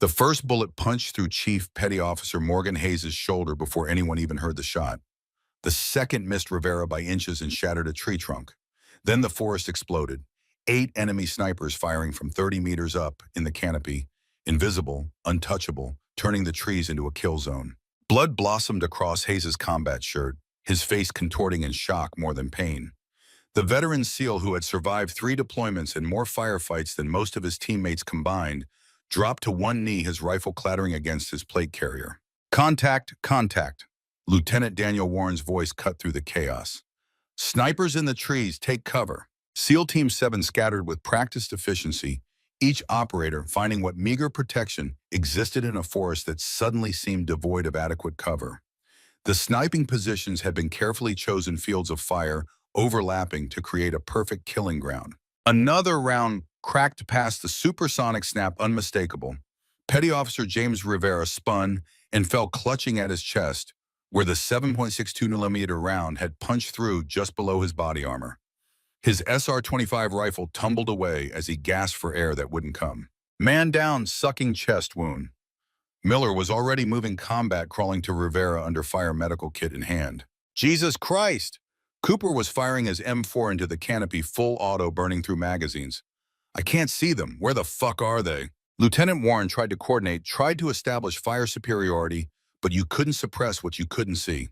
The first bullet punched through Chief Petty Officer Morgan Hayes' shoulder before anyone even heard the shot. The second missed Rivera by inches and shattered a tree trunk. Then the forest exploded. 8 enemy snipers firing from 30 meters up in the canopy, invisible, untouchable, turning the trees into a kill zone. Blood blossomed across Hayes' combat shirt, his face contorting in shock more than pain. The veteran SEAL who had survived 3 deployments and more firefights than most of his teammates combined dropped to one knee, his rifle clattering against his plate carrier. Contact, contact. Lieutenant Daniel Warren's voice cut through the chaos. Snipers in the trees, take cover. SEAL Team 7 scattered with practiced efficiency, each operator finding what meager protection existed in a forest that suddenly seemed devoid of adequate cover. The sniping positions had been carefully chosen fields of fire overlapping to create a perfect killing ground. Another round cracked past the supersonic snap unmistakable. Petty Officer James Rivera spun and fell clutching at his chest, where the 7.62mm round had punched through just below his body armor. His SR-25 rifle tumbled away as he gasped for air that wouldn't come. Man down, sucking chest wound. Miller was already moving combat, crawling to Rivera under fire medical kit in hand. Jesus Christ! Cooper was firing his M4 into the canopy, full auto, burning through magazines. I can't see them. Where the fuck are they? Lieutenant Warren tried to coordinate, tried to establish fire superiority, but you couldn't suppress what you couldn't see.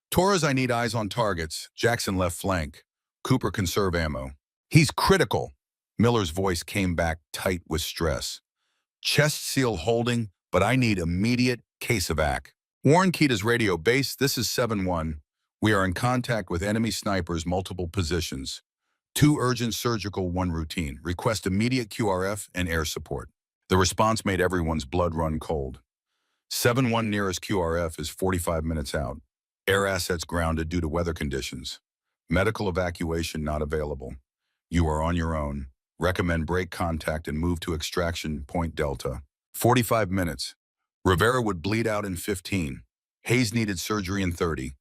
Torres, I need eyes on targets. Jackson left flank. Cooper, conserve ammo. He's critical. Miller's voice came back tight with stress. Chest seal holding, but I need immediate case of AC. Warren keyed his radio. Base, this is 7-1. We are in contact with enemy snipers, multiple positions. 2 urgent surgical, 1 routine. Request immediate QRF and air support. The response made everyone's blood run cold. 7-1 nearest QRF is 45 minutes out. Air assets grounded due to weather conditions. Medical evacuation not available. You are on your own. Recommend break contact and move to extraction point Delta. 45 minutes. Rivera would bleed out in 15. Hayes needed surgery in 30.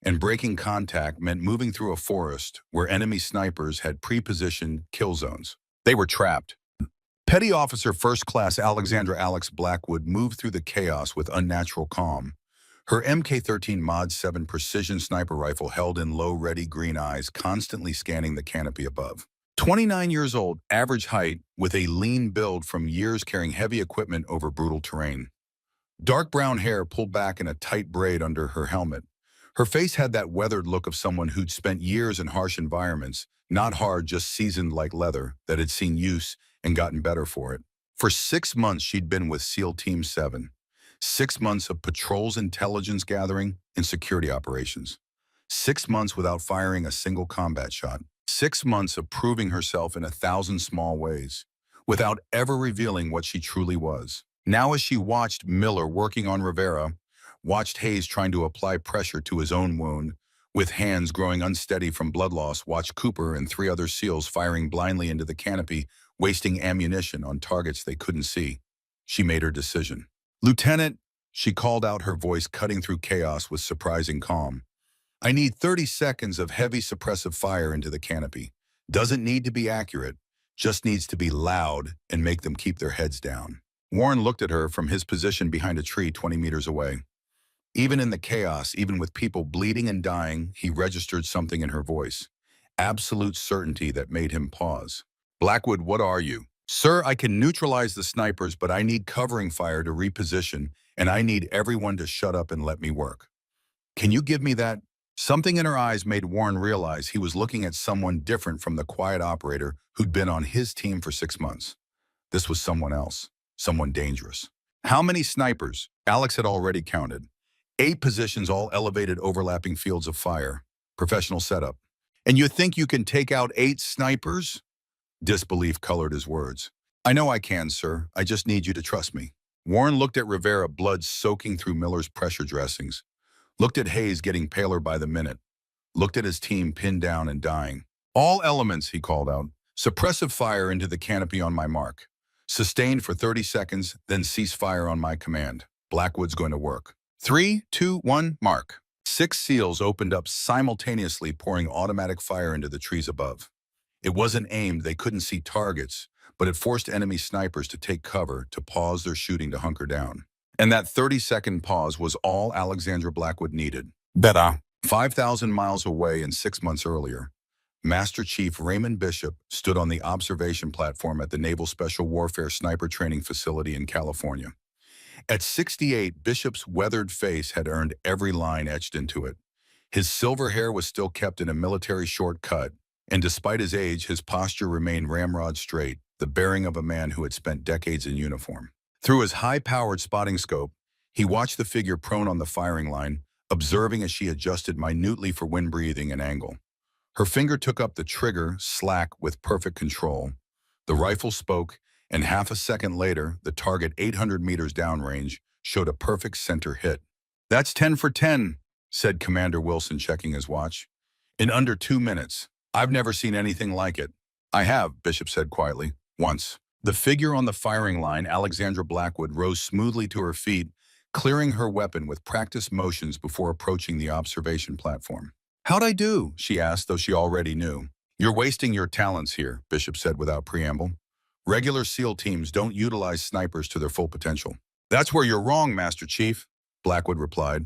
And breaking contact meant moving through a forest where enemy snipers had pre-positioned kill zones. They were trapped. Petty Officer First Class Alexandra Alex Blackwood moved through the chaos with unnatural calm. Her Mk-13 Mod 7 precision sniper rifle held in low, ready green eyes, constantly scanning the canopy above. 29 years old, average height, with a lean build from years carrying heavy equipment over brutal terrain. Dark brown hair pulled back in a tight braid under her helmet. Her face had that weathered look of someone who'd spent years in harsh environments, not hard, just seasoned like leather, that had seen use and gotten better for it. For 6 months, she'd been with SEAL Team 7. 6 months of patrols, intelligence gathering, and security operations. 6 months without firing a single combat shot. 6 months of proving herself in 1,000 small ways, without ever revealing what she truly was. Now as she watched Miller working on Rivera, watched Hayes trying to apply pressure to his own wound, with hands growing unsteady from blood loss, watched Cooper and 3 other SEALs firing blindly into the canopy, wasting ammunition on targets they couldn't see. She made her decision. Lieutenant, she called out, her voice cutting through chaos with surprising calm. I need 30 seconds of heavy suppressive fire into the canopy. Doesn't need to be accurate, just needs to be loud and make them keep their heads down. Warren looked at her from his position behind a tree 20 meters away. Even in the chaos, even with people bleeding and dying, he registered something in her voice. Absolute certainty that made him pause. Blackwood, what are you? Sir, I can neutralize the snipers, but I need covering fire to reposition, and I need everyone to shut up and let me work. Can you give me that? Something in her eyes made Warren realize he was looking at someone different from the quiet operator who'd been on his team for 6 months. This was someone else, someone dangerous. How many snipers? Alex had already counted. 8 positions, all elevated, overlapping fields of fire. Professional setup. And you think you can take out 8 snipers? Disbelief colored his words. I know I can, sir. I just need you to trust me. Warren looked at Rivera, blood soaking through Miller's pressure dressings. Looked at Hayes getting paler by the minute. Looked at his team pinned down and dying. All elements, he called out. Suppressive fire into the canopy on my mark. Sustained for 30 seconds, then cease fire on my command. Blackwood's going to work. 3, 2, 1, mark. 6 SEALs opened up simultaneously, pouring automatic fire into the trees above. It wasn't aimed, they couldn't see targets, but it forced enemy snipers to take cover, to pause their shooting, to hunker down. And that 30-second pause was all Alexandra Blackwood needed. Better. 5,000 miles away and 6 months earlier, Master Chief Raymond Bishop stood on the observation platform at the Naval Special Warfare Sniper Training Facility in California. At 68, Bishop's weathered face had earned every line etched into it. His silver hair was still kept in a military shortcut, and despite his age, his posture remained ramrod straight, the bearing of a man who had spent decades in uniform. Through his high-powered spotting scope, he watched the figure prone on the firing line, observing as she adjusted minutely for wind breathing and angle. Her finger took up the trigger, slack with perfect control. The rifle spoke, and half a second later, the target 800 meters downrange showed a perfect center hit. "That's 10 for 10, said Commander Wilson, checking his watch. "In under 2 minutes. I've never seen anything like it." "I have," Bishop said quietly. "Once." The figure on the firing line, Alexandra Blackwood, rose smoothly to her feet, clearing her weapon with practiced motions before approaching the observation platform. "How'd I do?" she asked, though she already knew. "You're wasting your talents here," Bishop said without preamble. "Regular SEAL teams don't utilize snipers to their full potential." "That's where you're wrong, Master Chief," Blackwood replied.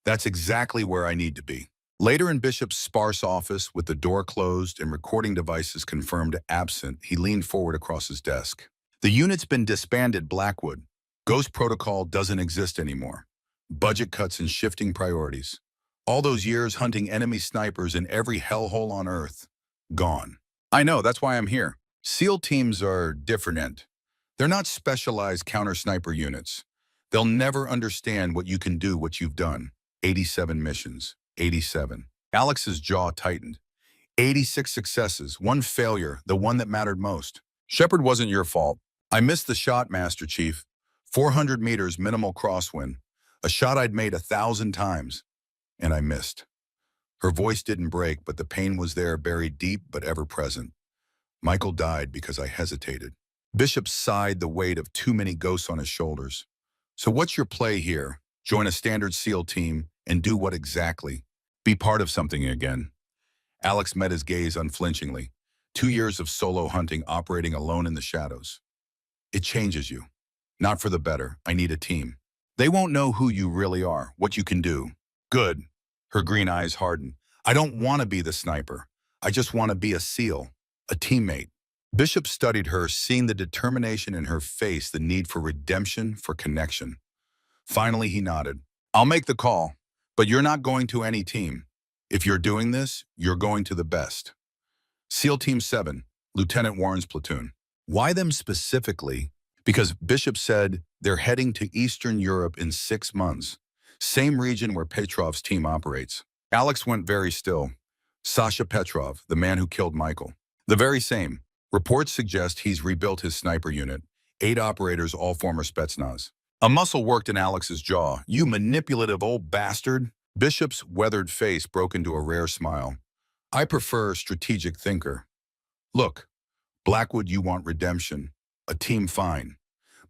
"That's exactly where I need to be." Later in Bishop's sparse office, with the door closed and recording devices confirmed absent, he leaned forward across his desk. "The unit's been disbanded, Blackwood. Ghost protocol doesn't exist anymore. Budget cuts and shifting priorities. All those years hunting enemy snipers in every hellhole on Earth, gone." "I know, that's why I'm here. SEAL teams are different. They're not specialized counter-sniper units. They'll never understand what you can do, what you've done. 87 missions. 87. Alex's jaw tightened. 86 successes, 1 failure, the one that mattered most. "Shepard, wasn't your fault. I missed the shot, Master Chief. 400 meters minimal crosswind. A shot I'd made 1,000 times. And I missed." Her voice didn't break, but the pain was there, buried deep but ever present. "Michael died because I hesitated." Bishop sighed, the weight of too many ghosts on his shoulders. "So what's your play here? Join a standard SEAL team and do what exactly? Be part of something again." Alex met his gaze unflinchingly. 2 years of solo hunting, operating alone in the shadows. "It changes you. Not for the better. I need a team. They won't know who you really are, what you can do." "Good." Her green eyes hardened. "I don't want to be the sniper. I just want to be a SEAL, a teammate." Bishop studied her, seeing the determination in her face, the need for redemption, for connection. Finally, he nodded. "I'll make the call, but you're not going to any team. If you're doing this, you're going to the best. SEAL Team 7, Lieutenant Warren's platoon." "Why them specifically?" "Because Bishop said they're heading to Eastern Europe in 6 months. Same region where Petrov's team operates." Alex went very still. "Sasha Petrov, the man who killed Michael." "The very same. Reports suggest he's rebuilt his sniper unit. 8 operators, all former Spetsnaz." A muscle worked in Alex's jaw. "You manipulative old bastard." Bishop's weathered face broke into a rare smile. "I prefer strategic thinker. Look, Blackwood, you want redemption. A team, fine.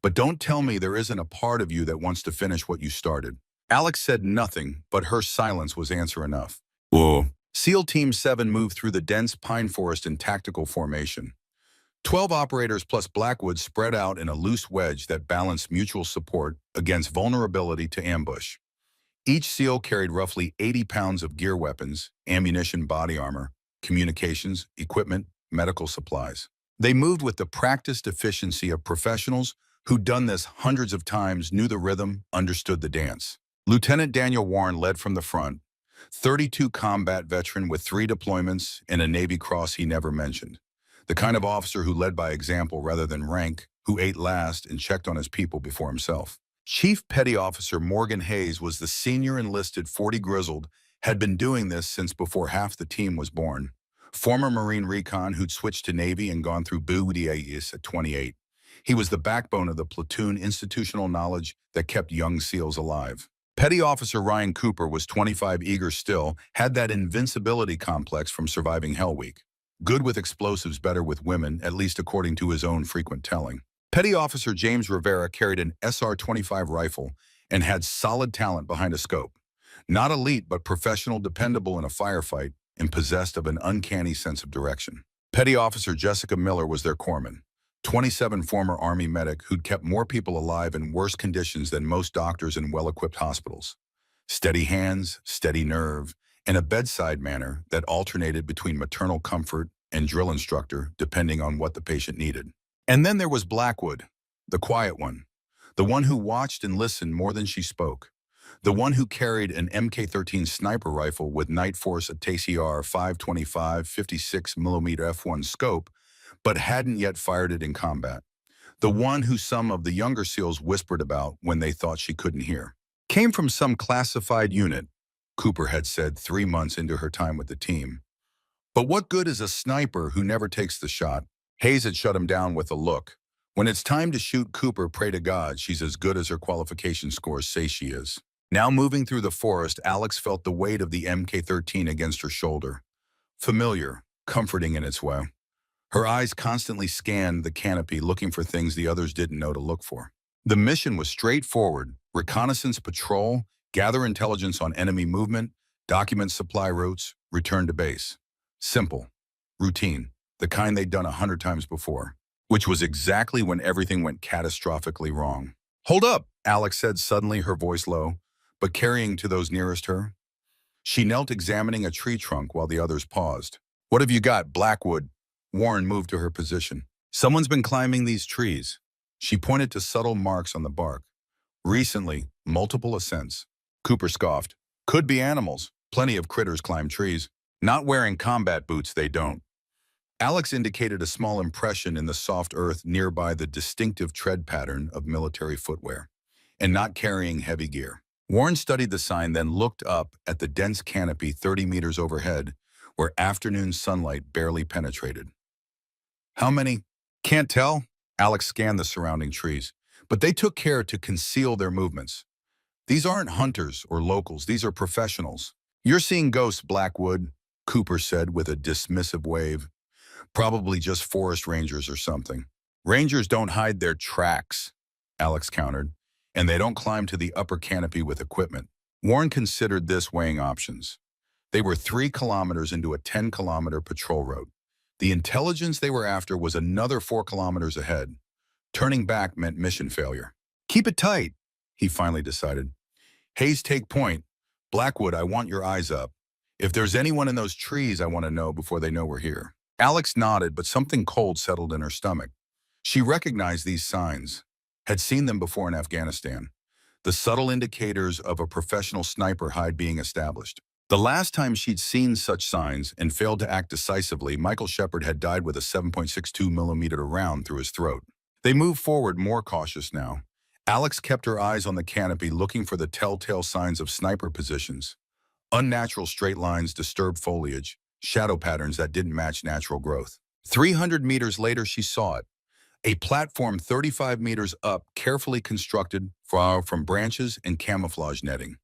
But don't tell me there isn't a part of you that wants to finish what you started." Alex said nothing, but her silence was answer enough. "Whoa." SEAL Team 7 moved through the dense pine forest in tactical formation. 12 operators plus Blackwood spread out in a loose wedge that balanced mutual support against vulnerability to ambush. Each SEAL carried roughly 80 pounds of gear, weapons, ammunition, body armor, communications, equipment, medical supplies. They moved with the practiced efficiency of professionals who'd done this hundreds of times, knew the rhythm, understood the dance. Lieutenant Daniel Warren led from the front, 32 combat veteran with 3 deployments and a Navy Cross he never mentioned. The kind of officer who led by example rather than rank, who ate last and checked on his people before himself. Chief Petty Officer Morgan Hayes was the senior enlisted 40 grizzled, had been doing this since before half the team was born. Former Marine Recon who'd switched to Navy and gone through Boardroom at 28. He was the backbone of the platoon, institutional knowledge that kept young SEALs alive. Petty Officer Ryan Cooper was 25, eager still, had that invincibility complex from surviving Hell Week. Good with explosives, better with women, at least according to his own frequent telling. Petty Officer James Rivera carried an SR-25 rifle and had solid talent behind a scope. Not elite, but professional, dependable in a firefight, and possessed of an uncanny sense of direction. Petty Officer Jessica Miller was their corpsman. 27 former Army medic who'd kept more people alive in worse conditions than most doctors in well-equipped hospitals. Steady hands, steady nerve, and a bedside manner that alternated between maternal comfort and drill instructor depending on what the patient needed. And then there was Blackwood, the quiet the one who watched and listened more than she spoke, the one who carried an MK-13 sniper rifle with Night Force ATACR 525 56mm f1 scope, but hadn't yet fired it in combat. The one who some of the younger SEALs whispered about when they thought she couldn't hear. Came from some classified unit, Cooper had said 3 months into her time with the team. But what good is a sniper who never takes the shot? Hayes had shut him down with a look. When it's time to shoot Cooper, pray to God she's as good as her qualification scores say she is. Now moving through the forest, Alex felt the weight of the MK-13 against her shoulder. Familiar, comforting in its way. Her eyes constantly scanned the canopy, looking for things the others didn't know to look for. The mission was straightforward: reconnaissance patrol, gather intelligence on enemy movement, document supply routes, return to base. Simple, routine, the kind they'd done 100 times before, which was exactly when everything went catastrophically wrong. "Hold up," Alex said suddenly, her voice low, but carrying to those nearest her. She knelt examining a tree trunk while the others paused. "What have you got, Blackwood?" Warren moved to her position. "Someone's been climbing these trees." She pointed to subtle marks on the bark. "Recently, multiple ascents." Cooper scoffed. "Could be animals. Plenty of critters climb trees. Not wearing combat boots, they don't." Alex indicated a small impression in the soft earth nearby, the distinctive tread pattern of military footwear, and not carrying heavy gear. Warren studied the sign, then looked up at the dense canopy 30 meters overhead, where afternoon sunlight barely penetrated. "How many?" "Can't tell." Alex scanned the surrounding trees, but they took care to conceal their movements. "These aren't hunters or locals, these are professionals." "You're seeing ghosts, Blackwood," Cooper said with a dismissive wave. "Probably just forest rangers or something." "Rangers don't hide their tracks," Alex countered, "and they don't climb to the upper canopy with equipment." Warren considered this, weighing options. They were 3 kilometers into a 10-kilometer patrol route. The intelligence they were after was another 4 kilometers ahead. Turning back meant mission failure. "Keep it tight," he finally decided. "Hayes, take point. Blackwood, I want your eyes up. If there's anyone in those trees, I want to know before they know we're here." Alex nodded, but something cold settled in her stomach. She recognized these signs, had seen them before in Afghanistan. The subtle indicators of a professional sniper hide being established. The last time she'd seen such signs and failed to act decisively, Michael Shepard had died with a 7.62mm round through his throat. They moved forward, more cautious now. Alex kept her eyes on the canopy, looking for the telltale signs of sniper positions. Unnatural straight lines, disturbed foliage, shadow patterns that didn't match natural growth. 300 meters later, she saw it. A platform 35 meters up, carefully constructed from branches and camouflage netting.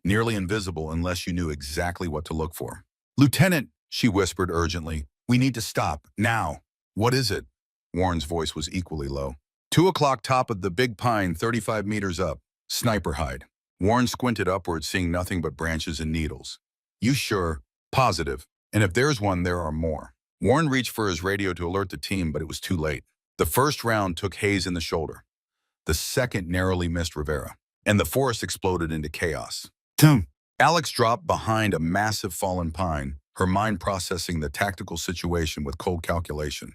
Nearly invisible unless you knew exactly what to look for. "Lieutenant," she whispered urgently, "we need to stop, now." "What is it?" Warren's voice was equally low. 2 o'clock, top of the big pine, 35 meters up. Sniper hide." Warren squinted upward, seeing nothing but branches and needles. "You sure?" "Positive. And if there's one, there are more." Warren reached for his radio to alert the team, but it was too late. The first round took Hayes in the shoulder. The second narrowly missed Rivera, and the forest exploded into chaos. Tum! Alex dropped behind a massive fallen pine, her mind processing the tactical situation with cold calculation.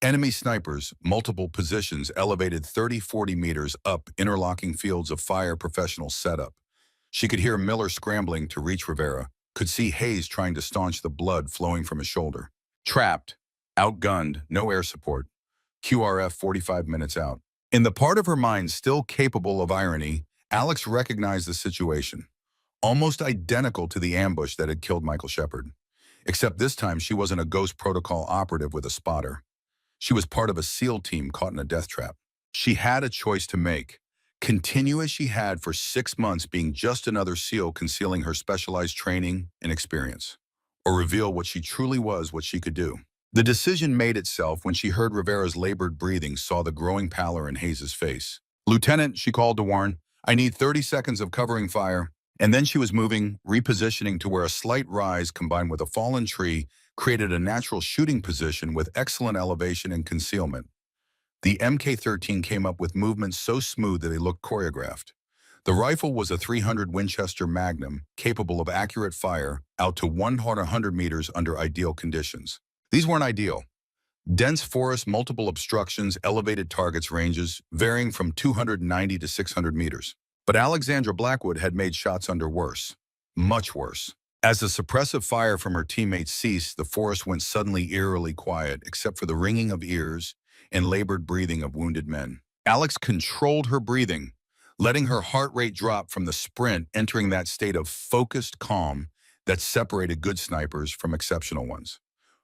Enemy snipers, multiple positions, elevated 30-40 meters up, interlocking fields of fire, professional setup. She could hear Miller scrambling to reach Rivera, could see Hayes trying to staunch the blood flowing from his shoulder. Trapped, outgunned, no air support. QRF 45 minutes out. In the part of her mind still capable of irony, Alex recognized the situation. Almost identical to the ambush that had killed Michael Shepard. Except this time she wasn't a Ghost Protocol operative with a spotter. She was part of a SEAL team caught in a death trap. She had a choice to make. Continue as she had for 6 months, being just another SEAL concealing her specialized training and experience. Or reveal what she truly was, what she could do. The decision made itself when she heard Rivera's labored breathing, saw the growing pallor in Hayes' face. "Lieutenant," she called to Warren, "I need 30 seconds of covering fire." And then she was moving, repositioning to where a slight rise combined with a fallen tree created a natural shooting position with excellent elevation and concealment. The Mk-13 came up with movements so smooth that they looked choreographed. The rifle was a 300 Winchester Magnum, capable of accurate fire out to 100 meters under ideal conditions. These weren't ideal. Dense forest, multiple obstructions, elevated targets ranges, varying from 290 to 600 meters. But Alexandra Blackwood had made shots under worse. Much worse. As the suppressive fire from her teammates ceased, the forest went suddenly eerily quiet, except for the ringing of ears and labored breathing of wounded men. Alex controlled her breathing, letting her heart rate drop from the sprint, entering that state of focused calm that separated good snipers from exceptional ones.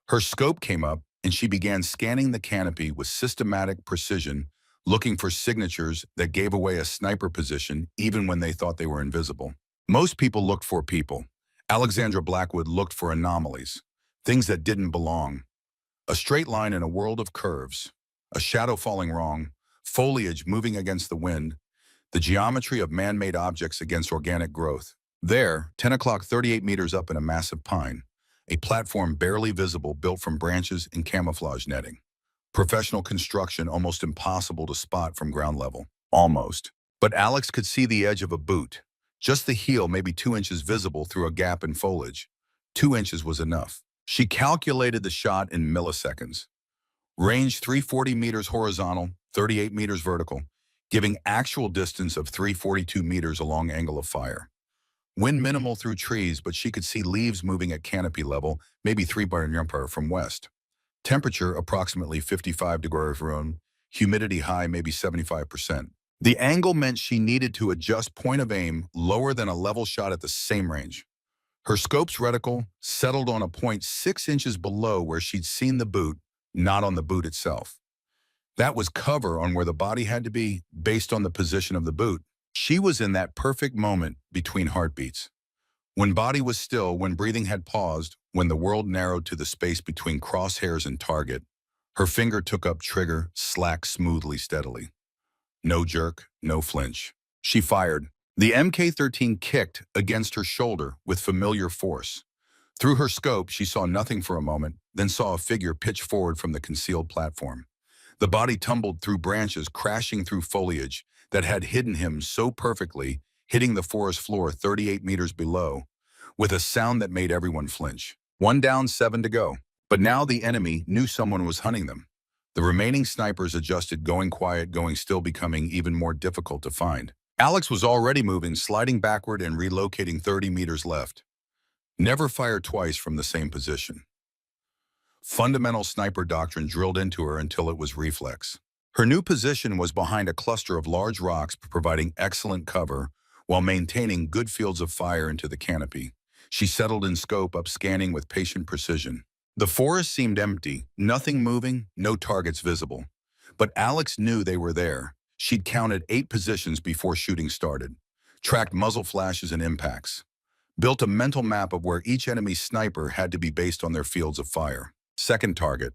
Her scope came up, and she began scanning the canopy with systematic precision, looking for signatures that gave away a sniper position even when they thought they were invisible. Most people looked for people. Alexandra Blackwood looked for anomalies, things that didn't belong. A straight line in a world of curves, a shadow falling wrong, foliage moving against the wind, the geometry of man-made objects against organic growth. There, 10 o'clock 38 meters up in a massive pine, a platform barely visible built from branches and camouflage netting. Professional construction almost impossible to spot from ground level. Almost. But Alex could see the edge of a boot. Just the heel, maybe 2 inches visible through a gap in foliage. 2 inches was enough. She calculated the shot in milliseconds. Range 340 meters horizontal, 38 meters vertical, giving actual distance of 342 meters along angle of fire. Wind minimal through trees, but she could see leaves moving at canopy level, maybe 3 bar from west. Temperature approximately 55 degrees room, humidity high, maybe 75%. The angle meant she needed to adjust point of aim lower than a level shot at the same range. Her scope's reticle settled on a point 6 inches below where she'd seen the boot, not on the boot itself. That was cover on where the body had to be based on the position of the boot. She was in that perfect moment between heartbeats. When body was still, when breathing had paused, when the world narrowed to the space between crosshairs and target, her finger took up trigger, slacked smoothly, steadily. No jerk, no flinch. She fired. The Mk-13 kicked against her shoulder with familiar force. Through her scope, she saw nothing for a moment, then saw a figure pitch forward from the concealed platform. The body tumbled through branches, crashing through foliage that had hidden him so perfectly, hitting the forest floor 38 meters below, with a sound that made everyone flinch. 1 down, 7 to go. But now the enemy knew someone was hunting them. The remaining snipers adjusted, going quiet, going still, becoming even more difficult to find. Alex was already moving, sliding backward and relocating 30 meters left. Never fire twice from the same position. Fundamental sniper doctrine drilled into her until it was reflex. Her new position was behind a cluster of large rocks, providing excellent cover while maintaining good fields of fire into the canopy. She settled in scope up, scanning with patient precision. The forest seemed empty, nothing moving, no targets visible. But Alex knew they were there. She'd counted 8 positions before shooting started, tracked muzzle flashes and impacts, built a mental map of where each enemy sniper had to be based on their fields of fire. Second target.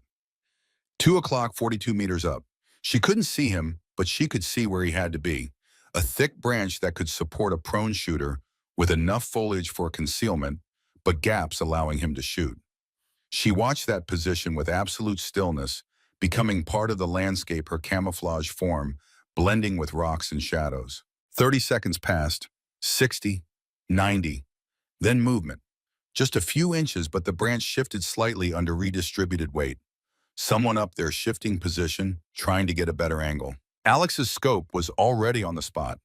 2 o'clock 42 meters up. She couldn't see him, but she could see where he had to be. A thick branch that could support a prone shooter with enough foliage for concealment, but gaps allowing him to shoot. She watched that position with absolute stillness, becoming part of the landscape, her camouflage form, blending with rocks and shadows. 30 seconds passed, 60, 90, then movement. Just a few inches, but the branch shifted slightly under redistributed weight. Someone up there shifting position, trying to get a better angle. Alex's scope was already on the spot.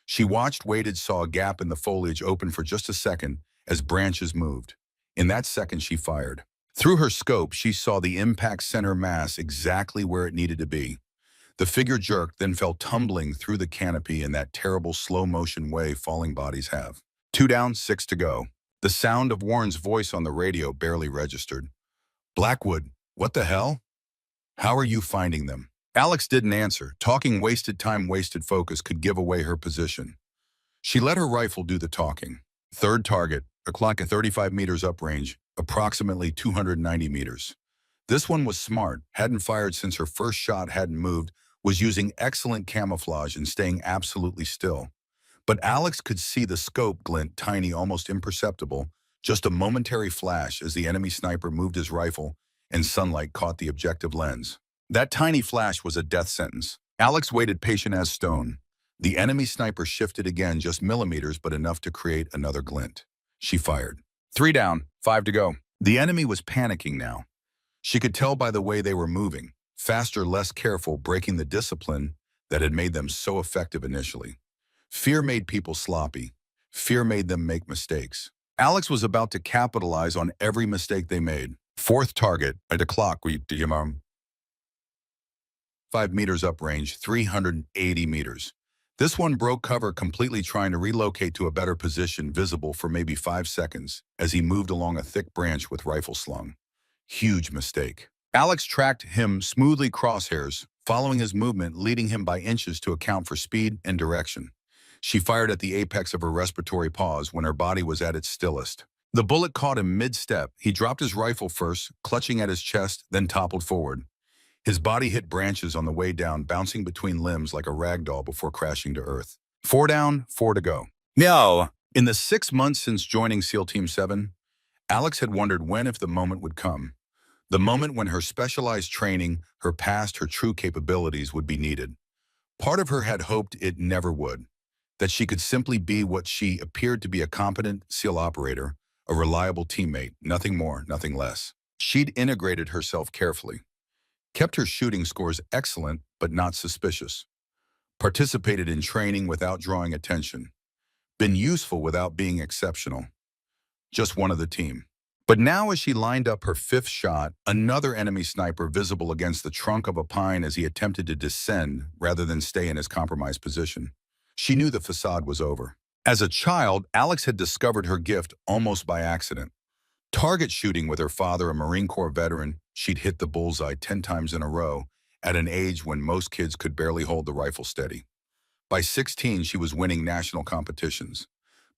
She watched, waited, saw a gap in the foliage open for just a second as branches moved. In that second, she fired. Through her scope, she saw the impact center mass exactly where it needed to be. The figure jerked, then fell tumbling through the canopy in that terrible slow-motion way falling bodies have. 2 down, 6 to go. The sound of Warren's voice on the radio barely registered. "Blackwood, what the hell? How are you finding them?" Alex didn't answer. Talking wasted time, wasted focus could give away her position. She let her rifle do the talking. Third target, a clock at 35 meters uprange, approximately 290 meters. This one was smart, hadn't fired since her first shot, hadn't moved, was using excellent camouflage and staying absolutely still. But Alex could see the scope glint, tiny, almost imperceptible, just a momentary flash as the enemy sniper moved his rifle and sunlight caught the objective lens. That tiny flash was a death sentence. Alex waited patient as stone. The enemy sniper shifted again just millimeters, but enough to create another glint. She fired. 3 down, 5 to go. The enemy was panicking now. She could tell by the way they were moving, faster, less careful, breaking the discipline that had made them so effective initially. Fear made people sloppy. Fear made them make mistakes. Alex was about to capitalize on every mistake they made. Fourth target, at the clock, 5 meters uprange, 380 meters. This one broke cover completely, trying to relocate to a better position, visible for maybe 5 seconds as he moved along a thick branch with rifle slung. Huge mistake. Alex tracked him smoothly, crosshairs, following his movement, leading him by inches to account for speed and direction. She fired at the apex of her respiratory pause when her body was at its stillest. The bullet caught him mid-step. He dropped his rifle first, clutching at his chest, then toppled forward. His body hit branches on the way down, bouncing between limbs like a rag doll before crashing to earth. 4 down, 4 to go. No. In the 6 months since joining SEAL Team 7, Alex had wondered when, if the moment would come. The moment when her specialized training, her past, her true capabilities would be needed. Part of her had hoped it never would, that she could simply be what she appeared to be: a competent SEAL operator, a reliable teammate, nothing more, nothing less. She'd integrated herself carefully, kept her shooting scores excellent but not suspicious, participated in training without drawing attention, been useful without being exceptional, just one of the team. But now, as she lined up her 5th shot, another enemy sniper visible against the trunk of a pine as he attempted to descend rather than stay in his compromised position. She knew the facade was over. As a child, Alex had discovered her gift almost by accident. Target shooting with her father, a Marine Corps veteran, she'd hit the bullseye 10 times in a row at an age when most kids could barely hold the rifle steady. By 16, she was winning national competitions.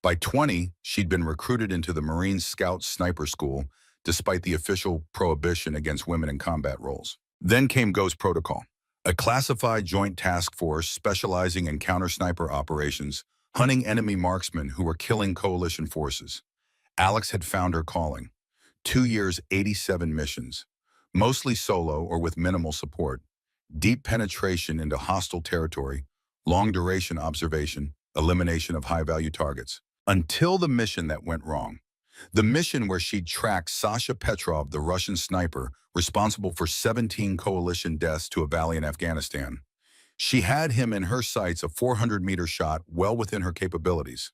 By 20, she'd been recruited into the Marine Scout Sniper School, despite the official prohibition against women in combat roles. Then came Ghost Protocol, a classified joint task force specializing in counter-sniper operations, hunting enemy marksmen who were killing coalition forces. Alex had found her calling. 2 years, 87 missions, mostly solo or with minimal support, deep penetration into hostile territory, long-duration observation, elimination of high-value targets. Until the mission that went wrong. The mission where she'd tracked Sasha Petrov, the Russian sniper, responsible for 17 coalition deaths, to a valley in Afghanistan. She had him in her sights, a 400-meter shot well within her capabilities.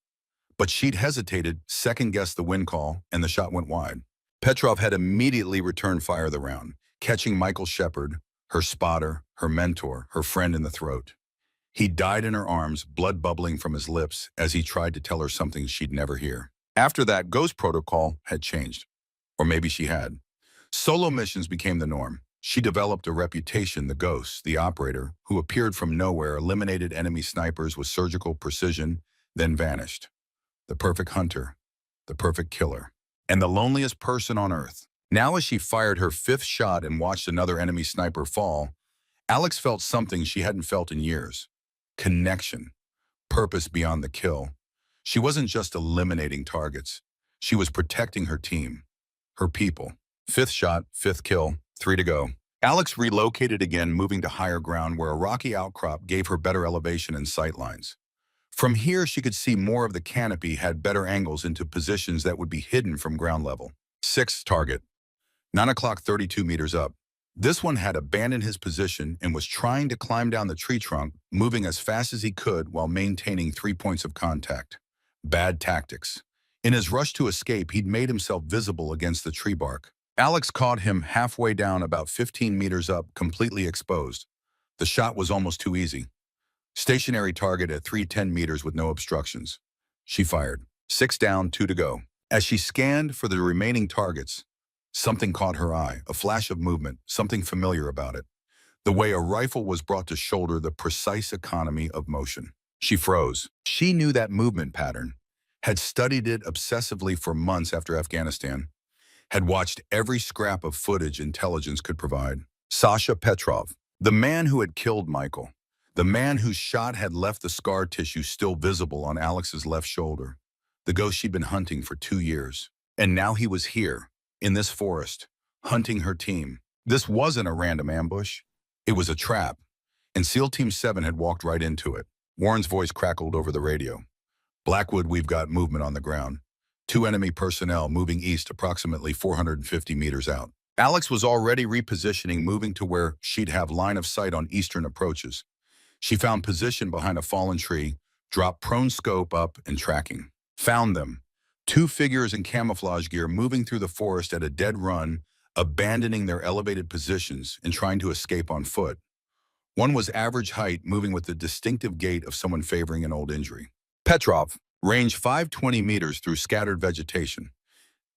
But she'd hesitated, second-guessed the wind call, and the shot went wide. Petrov had immediately returned fire the round, catching Michael Shepard, her spotter, her mentor, her friend, in the throat. He died in her arms, blood bubbling from his lips as he tried to tell her something she'd never hear. After that, Ghost Protocol had changed. Or maybe she had. Solo missions became the norm. She developed a reputation, the Ghost, the operator, who appeared from nowhere, eliminated enemy snipers with surgical precision, then vanished. The perfect hunter, the perfect killer, and the loneliest person on Earth. Now, as she fired her 5th shot and watched another enemy sniper fall, Alex felt something she hadn't felt in years. Connection, purpose beyond the kill. She wasn't just eliminating targets. She was protecting her team, her people. 5th shot, 5th kill, 3 to go. Alex relocated again, moving to higher ground where a rocky outcrop gave her better elevation and sight lines. From here, she could see more of the canopy, had better angles into positions that would be hidden from ground level. 6th target, 9 o'clock, 32 meters up. This one had abandoned his position and was trying to climb down the tree trunk, moving as fast as he could while maintaining 3 points of contact. Bad tactics. In his rush to escape, he'd made himself visible against the tree bark. Alex caught him halfway down, about 15 meters up, completely exposed. The shot was almost too easy. Stationary target at 310 meters with no obstructions. She fired. 6 down, 2 to go. As she scanned for the remaining targets, something caught her eye, a flash of movement, something familiar about it. The way a rifle was brought to shoulder, the precise economy of motion. She froze. She knew that movement pattern, had studied it obsessively for months after Afghanistan, had watched every scrap of footage intelligence could provide. Sasha Petrov, the man who had killed Michael, the man whose shot had left the scar tissue still visible on Alex's left shoulder, the ghost she'd been hunting for 2 years. And now he was here, in this forest, hunting her team. This wasn't a random ambush. It was a trap, and SEAL Team 7 had walked right into it. Warren's voice crackled over the radio. Blackwood, we've got movement on the ground. 2 enemy personnel moving east approximately 450 meters out. Alex was already repositioning, moving to where she'd have line of sight on eastern approaches. She found position behind a fallen tree, dropped prone, scope up, and tracking. Found them. 2 figures in camouflage gear moving through the forest at a dead run, abandoning their elevated positions and trying to escape on foot. One was average height, moving with the distinctive gait of someone favoring an old injury. Petrov, range 520 meters through scattered vegetation.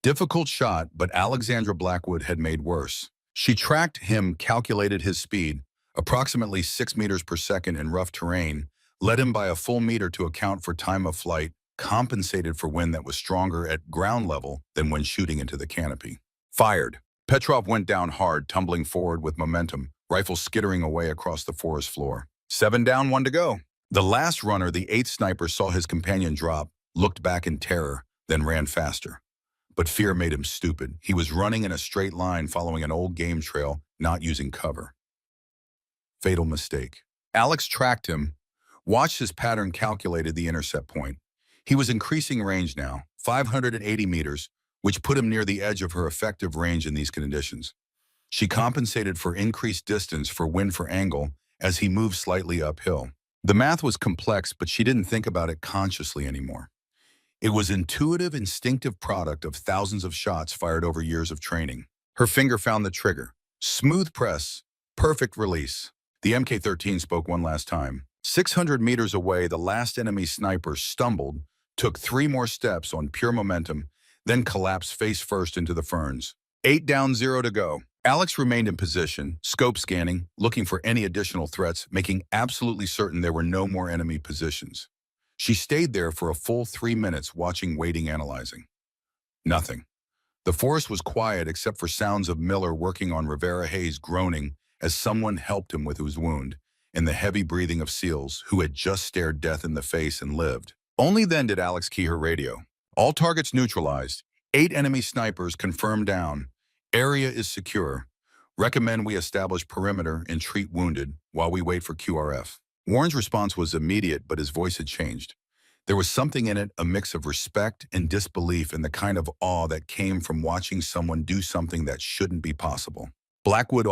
Difficult shot, but Alexandra Blackwood had made worse. She tracked him, calculated his speed, approximately 6 meters per second in rough terrain, led him by a full meter to account for time of flight, compensated for wind that was stronger at ground level than when shooting into the canopy. Fired. Petrov went down hard, tumbling forward with momentum, rifle skittering away across the forest floor. 7 down, 1 to go. The last runner, the 8th sniper, saw his companion drop, looked back in terror, then ran faster. But fear made him stupid. He was running in a straight line following an old game trail, not using cover. Fatal mistake. Alex tracked him, watched his pattern, calculated the intercept point. He was increasing range now, 580 meters, which put him near the edge of her effective range in these conditions. She compensated for increased distance for wind for angle as he moved slightly uphill. The math was complex, but she didn't think about it consciously anymore. It was intuitive, instinctive product of thousands of shots fired over years of training. Her finger found the trigger. Smooth press, perfect release. The MK-13 spoke one last time. 600 meters away, the last enemy sniper stumbled, took 3 more steps on pure momentum, then collapsed face first into the ferns. 8 down, 0 to go. Alex remained in position, scope scanning, looking for any additional threats, making absolutely certain there were no more enemy positions. She stayed there for a full 3 minutes, watching, waiting, analyzing. Nothing. The forest was quiet except for sounds of Miller working on Rivera Hayes groaning as someone helped him with his wound, and the heavy breathing of SEALs who had just stared death in the face and lived. Only then did Alex key her radio. All targets neutralized. 8 enemy snipers confirmed down. Area is secure. Recommend we establish perimeter and treat wounded while we wait for QRF. Warren's response was immediate, but his voice had changed. There was something in it, a mix of respect and disbelief, and the kind of awe that came from watching someone do something that shouldn't be possible. Blackwood,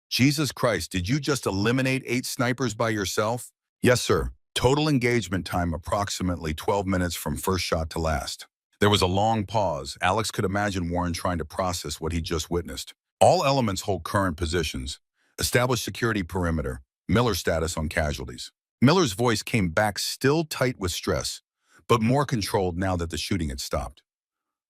Jesus Christ, did you just eliminate 8 snipers by yourself? Yes, sir. Total engagement time approximately 12 minutes from first shot to last. There was a long pause. Alex could imagine Warren trying to process what he just witnessed. All elements hold current positions. Establish security perimeter. Miller status on casualties. Miller's voice came back, still tight with stress, but more controlled now that the shooting had stopped.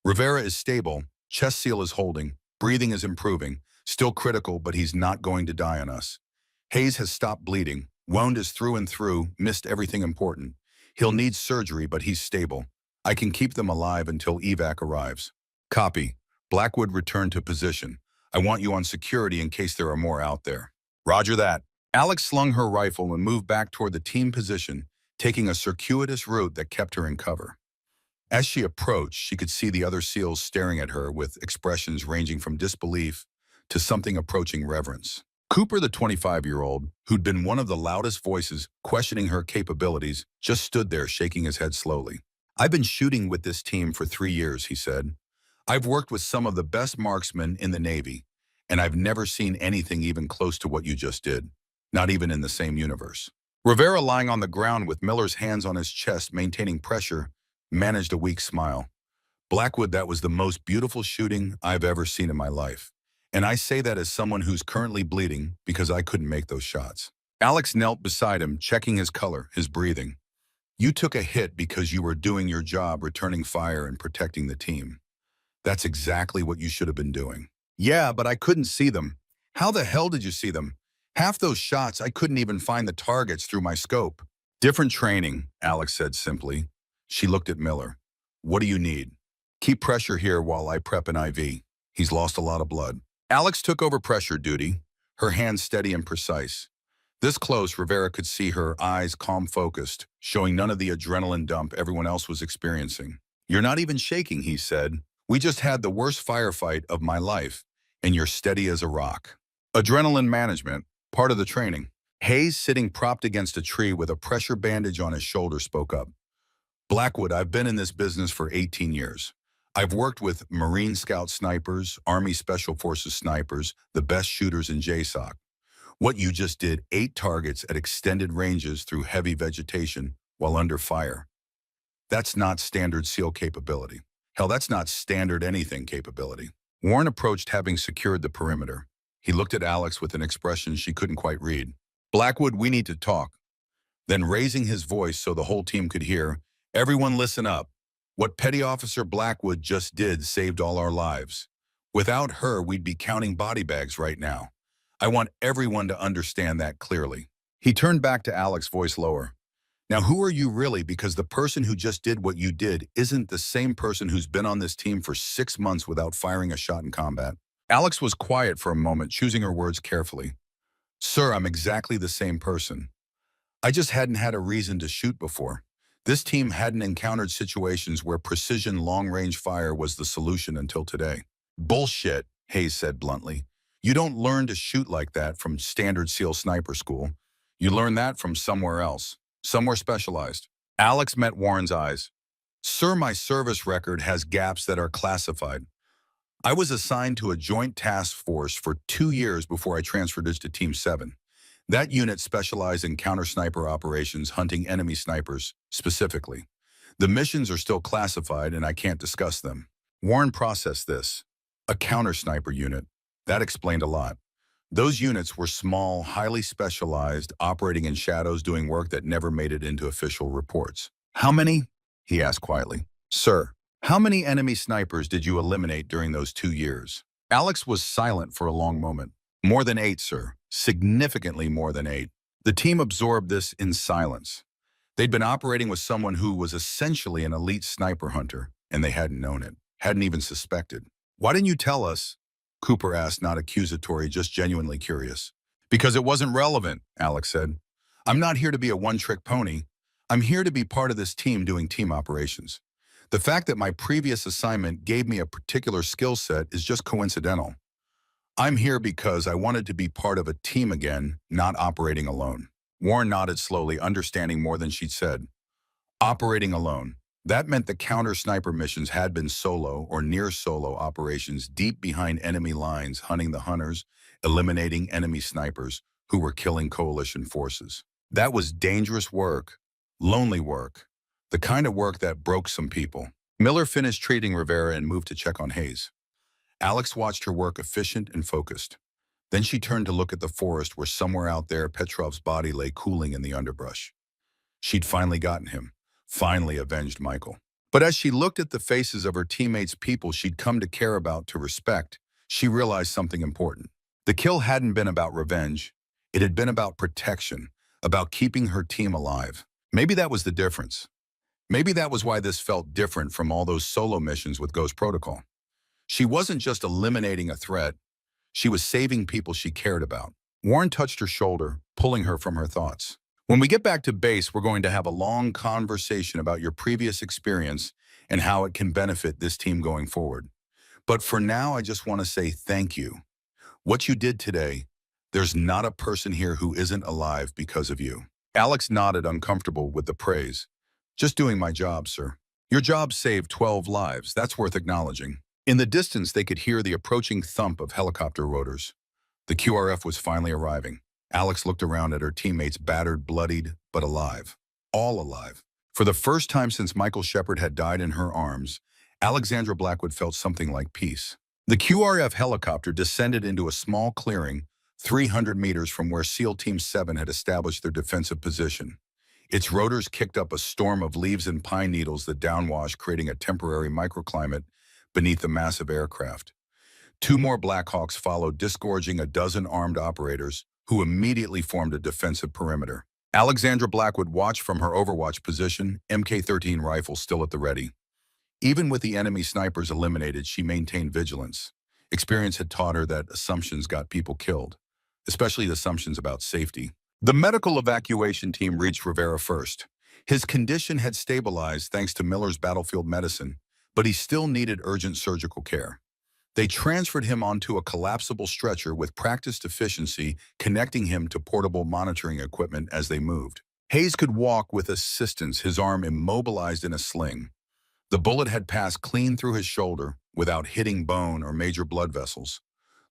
Rivera is stable. Chest seal is holding. Breathing is improving. Still critical, but he's not going to die on us. Hayes has stopped bleeding. Wound is through and through. Missed everything important. He'll need surgery, but he's stable. I can keep them alive until evac arrives. Copy. Blackwood, return to position. I want you on security in case there are more out there. Roger that. Alex slung her rifle and moved back toward the team position, taking a circuitous route that kept her in cover. As she approached, she could see the other SEALs staring at her with expressions ranging from disbelief to something approaching reverence. Cooper, the 25-year-old, who'd been one of the loudest voices questioning her capabilities, just stood there shaking his head slowly. I've been shooting with this team for 3 years, he said. I've worked with some of the best marksmen in the Navy, and I've never seen anything even close to what you just did. Not even in the same universe. Rivera, lying on the ground with Miller's hands on his chest, maintaining pressure, managed a weak smile. Blackwood, that was the most beautiful shooting I've ever seen in my life. And I say that as someone who's currently bleeding because I couldn't make those shots. Alex knelt beside him, checking his color, his breathing. You took a hit because you were doing your job, returning fire and protecting the team. That's exactly what you should have been doing. Yeah, but I couldn't see them. How the hell did you see them? Half those shots, I couldn't even find the targets through my scope. Different training, Alex said simply. She looked at Miller. What do you need? Keep pressure here while I prep an IV. He's lost a lot of blood. Alex took over pressure duty, her hands steady and precise. This close, Rivera could see her eyes calm, focused, showing none of the adrenaline dump everyone else was experiencing. You're not even shaking, he said. We just had the worst firefight of my life, and you're steady as a rock. Adrenaline management. Part of the training. Hayes, sitting propped against a tree with a pressure bandage on his shoulder, spoke up. Blackwood, I've been in this business for 18 years. I've worked with Marine Scout snipers, Army Special Forces snipers, the best shooters in JSOC. What you just did, 8 targets at extended ranges through heavy vegetation while under fire. That's not standard SEAL capability. Hell, that's not standard anything capability. Warren approached, having secured the perimeter. He looked at Alex with an expression she couldn't quite read. Blackwood, we need to talk. Then, raising his voice so the whole team could hear, everyone listen up. What Petty Officer Blackwood just did saved all our lives. Without her, we'd be counting body bags right now. I want everyone to understand that clearly. He turned back to Alex, voice lower. Now, who are you really? Because the person who just did what you did isn't the same person who's been on this team for 6 months without firing a shot in combat. Alex was quiet for a moment, choosing her words carefully. Sir, I'm exactly the same person. I just hadn't had a reason to shoot before. This team hadn't encountered situations where precision long-range fire was the solution until today. Bullshit, Hayes said bluntly. You don't learn to shoot like that from standard SEAL sniper school. You learn that from somewhere else, somewhere specialized. Alex met Warren's eyes. Sir, my service record has gaps that are classified. I was assigned to a joint task force for 2 years before I transferred to Team 7. That unit specialized in counter-sniper operations, hunting enemy snipers, specifically. The missions are still classified and I can't discuss them. Warren processed this. A counter-sniper unit. That explained a lot. Those units were small, highly specialized, operating in shadows, doing work that never made it into official reports. How many? He asked quietly. Sir, how many enemy snipers did you eliminate during those 2 years? Alex was silent for a long moment. More than 8, sir. Significantly more than 8. The team absorbed this in silence. They'd been operating with someone who was essentially an elite sniper hunter, and they hadn't known it, hadn't even suspected. Why didn't you tell us? Cooper asked, not accusatory, just genuinely curious. Because it wasn't relevant, Alex said. I'm not here to be a one-trick pony. I'm here to be part of this team doing team operations. The fact that my previous assignment gave me a particular skill set is just coincidental. I'm here because I wanted to be part of a team again, not operating alone. Warren nodded slowly, understanding more than she'd said. Operating alone. That meant the counter-sniper missions had been solo or near-solo operations deep behind enemy lines, hunting the hunters, eliminating enemy snipers who were killing coalition forces. That was dangerous work, lonely work, the kind of work that broke some people. Miller finished treating Rivera and moved to check on Hayes. Alex watched her work, efficient and focused. Then she turned to look at the forest where somewhere out there Petrov's body lay cooling in the underbrush. She'd finally gotten him, finally avenged Michael. But as she looked at the faces of her teammates, people she'd come to care about, to respect, she realized something important. The kill hadn't been about revenge. It had been about protection, about keeping her team alive. Maybe that was the difference. Maybe that was why this felt different from all those solo missions with Ghost Protocol. She wasn't just eliminating a threat. She was saving people she cared about. Warren touched her shoulder, pulling her from her thoughts. When we get back to base, we're going to have a long conversation about your previous experience and how it can benefit this team going forward. But for now, I just want to say thank you. What you did today, there's not a person here who isn't alive because of you. Alex nodded, uncomfortable with the praise. Just doing my job, sir. Your job saved 12 lives. That's worth acknowledging. In the distance, they could hear the approaching thump of helicopter rotors. The QRF was finally arriving. Alex looked around at her teammates, battered, bloodied, but alive. All alive. For the first time since Michael Shepard had died in her arms, Alexandra Blackwood felt something like peace. The QRF helicopter descended into a small clearing 300 meters from where SEAL Team 7 had established their defensive position. Its rotors kicked up a storm of leaves and pine needles that downwashed, creating a temporary microclimate beneath the massive aircraft. 2 more Blackhawks followed, disgorging a dozen armed operators who immediately formed a defensive perimeter. Alexandra Blackwood watched from her overwatch position, Mk-13 rifle still at the ready. Even with the enemy snipers eliminated, she maintained vigilance. Experience had taught her that assumptions got people killed, especially the assumptions about safety. The medical evacuation team reached Rivera first. His condition had stabilized thanks to Miller's battlefield medicine, but he still needed urgent surgical care. They transferred him onto a collapsible stretcher with practiced efficiency, connecting him to portable monitoring equipment as they moved. Hayes could walk with assistance, his arm immobilized in a sling. The bullet had passed clean through his shoulder without hitting bone or major blood vessels.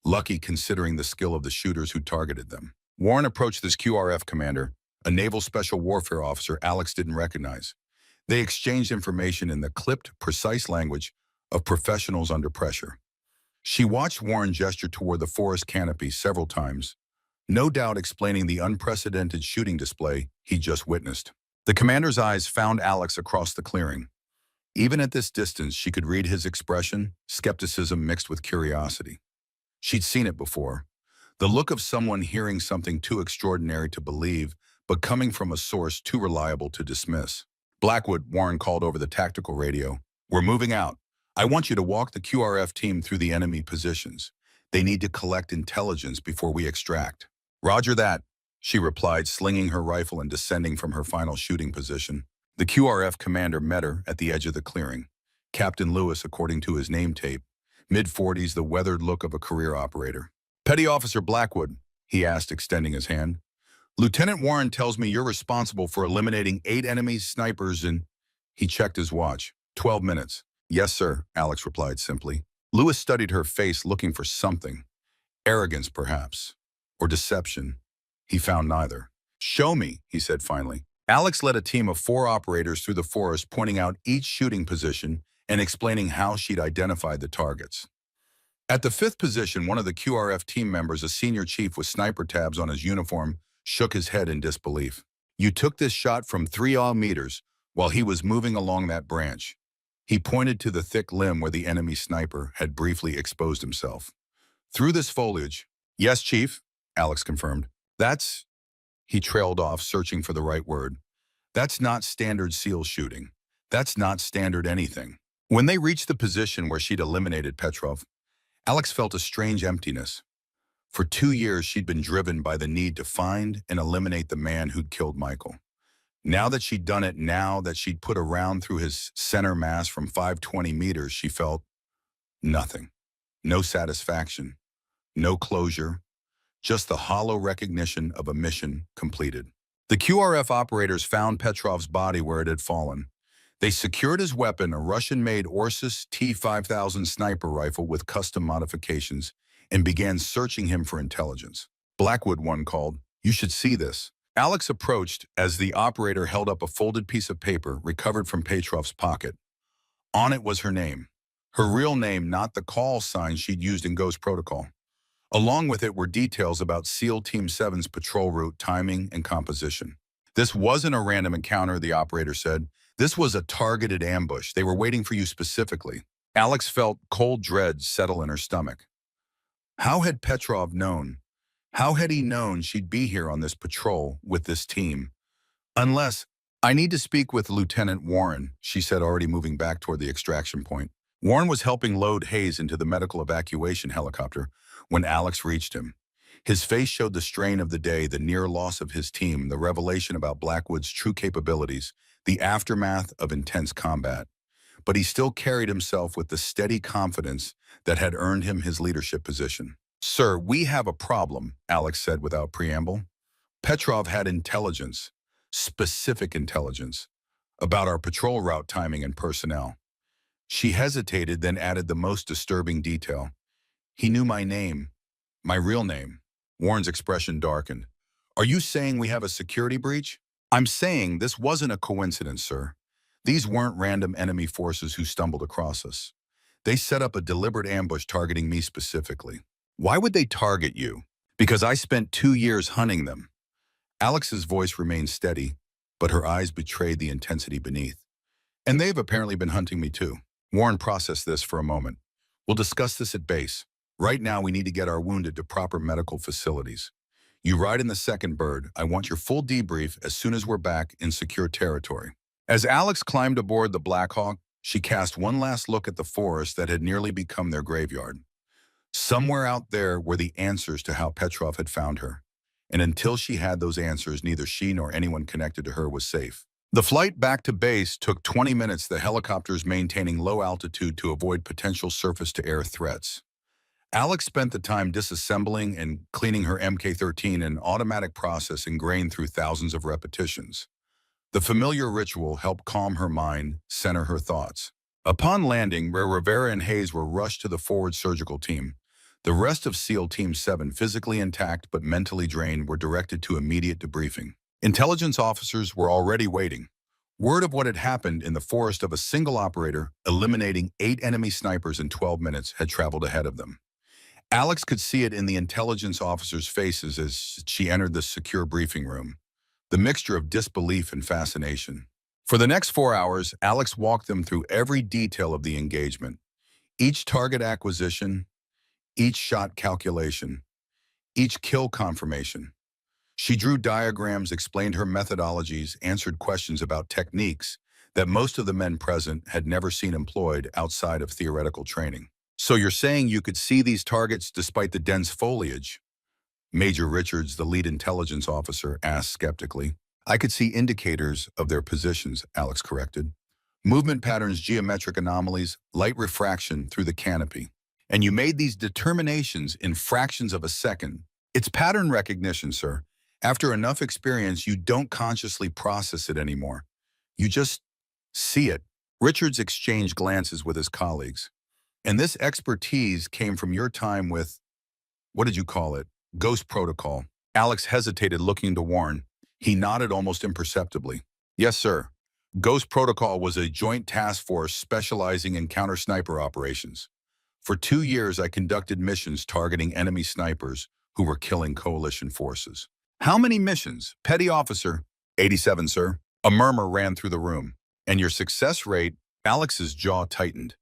Lucky considering the skill of the shooters who targeted them. Warren approached this QRF commander, a naval special warfare officer Alex didn't recognize. They exchanged information in the clipped, precise language of professionals under pressure. She watched Warren gesture toward the forest canopy several times, no doubt explaining the unprecedented shooting display he just witnessed. The commander's eyes found Alex across the clearing. Even at this distance, she could read his expression, skepticism mixed with curiosity. She'd seen it before. The look of someone hearing something too extraordinary to believe, but coming from a source too reliable to dismiss. Blackwood, Warren called over the tactical radio. We're moving out. I want you to walk the QRF team through the enemy positions. They need to collect intelligence before we extract. Roger that, she replied, slinging her rifle and descending from her final shooting position. The QRF commander met her at the edge of the clearing. Captain Lewis, according to his name tape, mid-40s, the weathered look of a career operator. Petty Officer Blackwood, he asked, extending his hand. Lieutenant Warren tells me you're responsible for eliminating 8 enemy snipers and... He checked his watch. 12 minutes. Yes, sir, Alex replied simply. Lewis studied her face, looking for something. Arrogance, perhaps. Or deception. He found neither. Show me, he said finally. Alex led a team of 4 operators through the forest, pointing out each shooting position and explaining how she'd identified the targets. At the 5th position, one of the QRF team members, a senior chief with sniper tabs on his uniform, shook his head in disbelief. You took this shot from 3 meters while he was moving along that branch. He pointed to the thick limb where the enemy sniper had briefly exposed himself. Through this foliage. Yes, Chief, Alex confirmed. That's... He trailed off, searching for the right word. That's not standard SEAL shooting. That's not standard anything. When they reached the position where she'd eliminated Petrov, Alex felt a strange emptiness. For 2 years, she'd been driven by the need to find and eliminate the man who'd killed Michael. Now that she'd done it, now that she'd put a round through his center mass from 520 meters, she felt nothing. No satisfaction, no closure, just the hollow recognition of a mission completed. The QRF operators found Petrov's body where it had fallen. They secured his weapon, a Russian-made Ursus T-5000 sniper rifle with custom modifications, and began searching him for intelligence. Blackwood, one called, "You should see this." Alex approached as the operator held up a folded piece of paper recovered from Petrov's pocket. On it was her name. Her real name, not the call sign she'd used in Ghost Protocol. Along with it were details about SEAL Team 7's patrol route, timing, and composition. This wasn't a random encounter, the operator said. This was a targeted ambush. They were waiting for you specifically. Alex felt cold dread settle in her stomach. How had Petrov known? How had he known she'd be here on this patrol with this team? Unless, I need to speak with Lieutenant Warren, she said, already moving back toward the extraction point. Warren was helping load Hayes into the medical evacuation helicopter when Alex reached him. His face showed the strain of the day, the near loss of his team, the revelation about Blackwood's true capabilities, the aftermath of intense combat. But he still carried himself with the steady confidence that had earned him his leadership position. Sir, we have a problem, Alex said without preamble. Petrov had intelligence, specific intelligence, about our patrol route timing and personnel. She hesitated, then added the most disturbing detail. He knew my name, my real name. Warren's expression darkened. Are you saying we have a security breach? I'm saying this wasn't a coincidence, sir. These weren't random enemy forces who stumbled across us. They set up a deliberate ambush targeting me specifically. Why would they target you? Because I spent 2 years hunting them. Alex's voice remained steady, but her eyes betrayed the intensity beneath. And they've apparently been hunting me too. Warren processed this for a moment. We'll discuss this at base. Right now, we need to get our wounded to proper medical facilities. You ride in the second bird. I want your full debrief as soon as we're back in secure territory. As Alex climbed aboard the Black Hawk, she cast one last look at the forest that had nearly become their graveyard. Somewhere out there were the answers to how Petrov had found her. And until she had those answers, neither she nor anyone connected to her was safe. The flight back to base took 20 minutes, the helicopters maintaining low altitude to avoid potential surface-to-air threats. Alex spent the time disassembling and cleaning her MK-13, an automatic process ingrained through thousands of repetitions. The familiar ritual helped calm her mind, center her thoughts. Upon landing, where Rivera and Hayes were rushed to the forward surgical team, the rest of SEAL Team 7, physically intact but mentally drained, were directed to immediate debriefing. Intelligence officers were already waiting. Word of what had happened in the forest of a single operator, eliminating 8 enemy snipers in 12 minutes, had traveled ahead of them. Alex could see it in the intelligence officers' faces as she entered the secure briefing room, the mixture of disbelief and fascination. For the next 4 hours, Alex walked them through every detail of the engagement, each target acquisition, each shot calculation, each kill confirmation. She drew diagrams, explained her methodologies, answered questions about techniques that most of the men present had never seen employed outside of theoretical training. "So you're saying you could see these targets despite the dense foliage?" Major Richards, the lead intelligence officer, asked skeptically. "I could see indicators of their positions," Alex corrected. "Movement patterns, geometric anomalies, light refraction through the canopy. And you made these determinations in fractions of a second. It's pattern recognition, sir. After enough experience, you don't consciously process it anymore. You just see it." Richards exchanged glances with his colleagues. "And this expertise came from your time with, what did you call it, Ghost Protocol?" Alex hesitated, looking to Warren. He nodded almost imperceptibly. "Yes, sir. Ghost Protocol was a joint task force specializing in counter-sniper operations. For 2 years, I conducted missions targeting enemy snipers who were killing coalition forces." "How many missions, petty officer?" 87, sir." A murmur ran through the room. "And your success rate?" Alex's jaw tightened.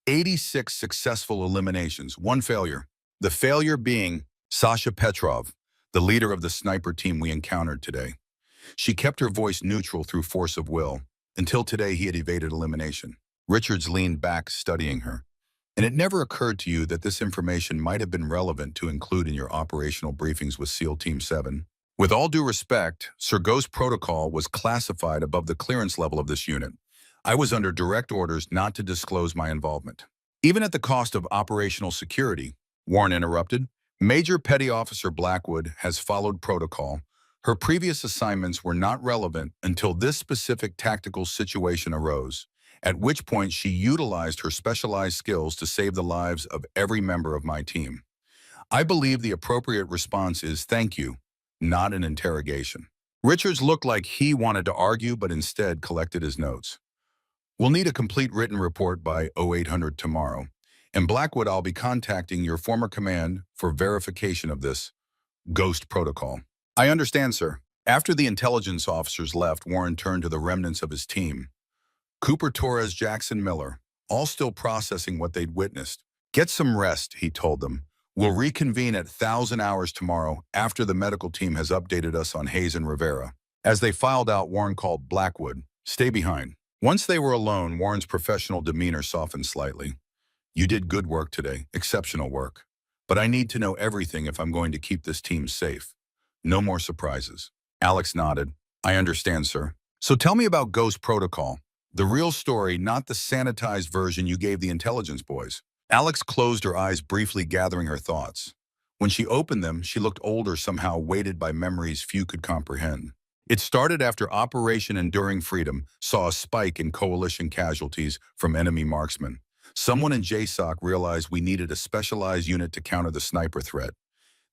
86 successful eliminations, 1 failure. The failure being Sasha Petrov, the leader of the sniper team we encountered today. She kept her voice neutral through force of will. Until today, he had evaded elimination. Richards leaned back, studying her. "And it never occurred to you that this information might have been relevant to include in your operational briefings with SEAL Team 7? With all due respect, Sir, Ghost Protocol was classified above the clearance level of this unit. I was under direct orders not to disclose my involvement." "Even at the cost of operational security," Warren interrupted. "Major Petty Officer Blackwood has followed protocol. Her previous assignments were not relevant until this specific tactical situation arose, at which point she utilized her specialized skills to save the lives of every member of my team. I believe the appropriate response is thank you, not an interrogation." Richards looked like he wanted to argue, but instead collected his notes. "We'll need a complete written report by 0800 tomorrow. And Blackwood, I'll be contacting your former command for verification of this Ghost Protocol." "I understand, sir." After the intelligence officers left, Warren turned to the remnants of his team. Cooper, Torres, Jackson, Miller, all still processing what they'd witnessed. "Get some rest," he told them. "We'll reconvene at 1000 hours tomorrow after the medical team has updated us on Hayes and Rivera." As they filed out, Warren called Blackwood. "Stay behind." Once they were alone, Warren's professional demeanor softened slightly. "You did good work today, exceptional work. But I need to know everything if I'm going to keep this team safe. No more surprises." Alex nodded. "I understand, sir." "So tell me about Ghost Protocol. The real story, not the sanitized version you gave the intelligence boys." Alex closed her eyes briefly, gathering her thoughts. When she opened them, she looked older, somehow weighted by memories few could comprehend. It started after Operation Enduring Freedom saw a spike in coalition casualties from enemy marksmen. Someone in JSOC realized we needed a specialized unit to counter the sniper threat.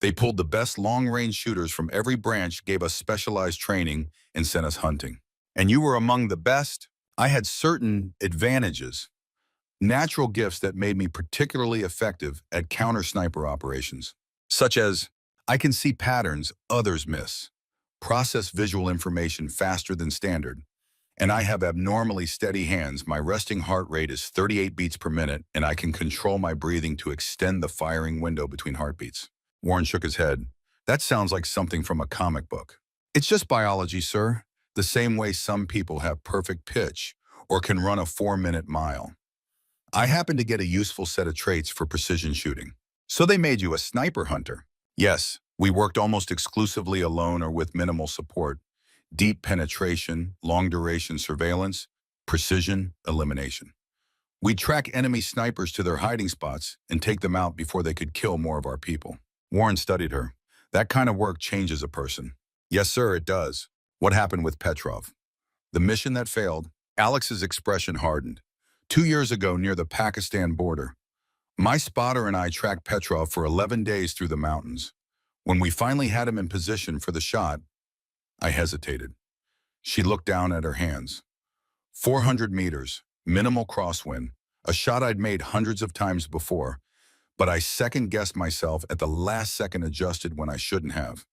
They pulled the best long-range shooters from every branch, gave us specialized training, and sent us hunting. And you were among the best? I had certain advantages, natural gifts that made me particularly effective at counter-sniper operations, such as I can see patterns others miss, process visual information faster than standard, and I have abnormally steady hands. My resting heart rate is 38 beats per minute, and I can control my breathing to extend the firing window between heartbeats." Warren shook his head. "That sounds like something from a comic book." "It's just biology, sir. The same way some people have perfect pitch or can run a 4-minute mile. I happen to get a useful set of traits for precision shooting." "So they made you a sniper hunter?" "Yes. We worked almost exclusively alone or with minimal support. Deep penetration, long-duration surveillance, precision elimination. We'd track enemy snipers to their hiding spots and take them out before they could kill more of our people. Warren studied her. That kind of work changes a person. Yes, sir, it does. What happened with Petrov? The mission that failed, Alex's expression hardened. 2 years ago near the Pakistan border, my spotter and I tracked Petrov for 11 days through the mountains. When we finally had him in position for the shot, I hesitated. She looked down at her hands. 400 meters, minimal crosswind, a shot I'd made hundreds of times before, but I second-guessed myself at the last second, adjusted when I shouldn't have.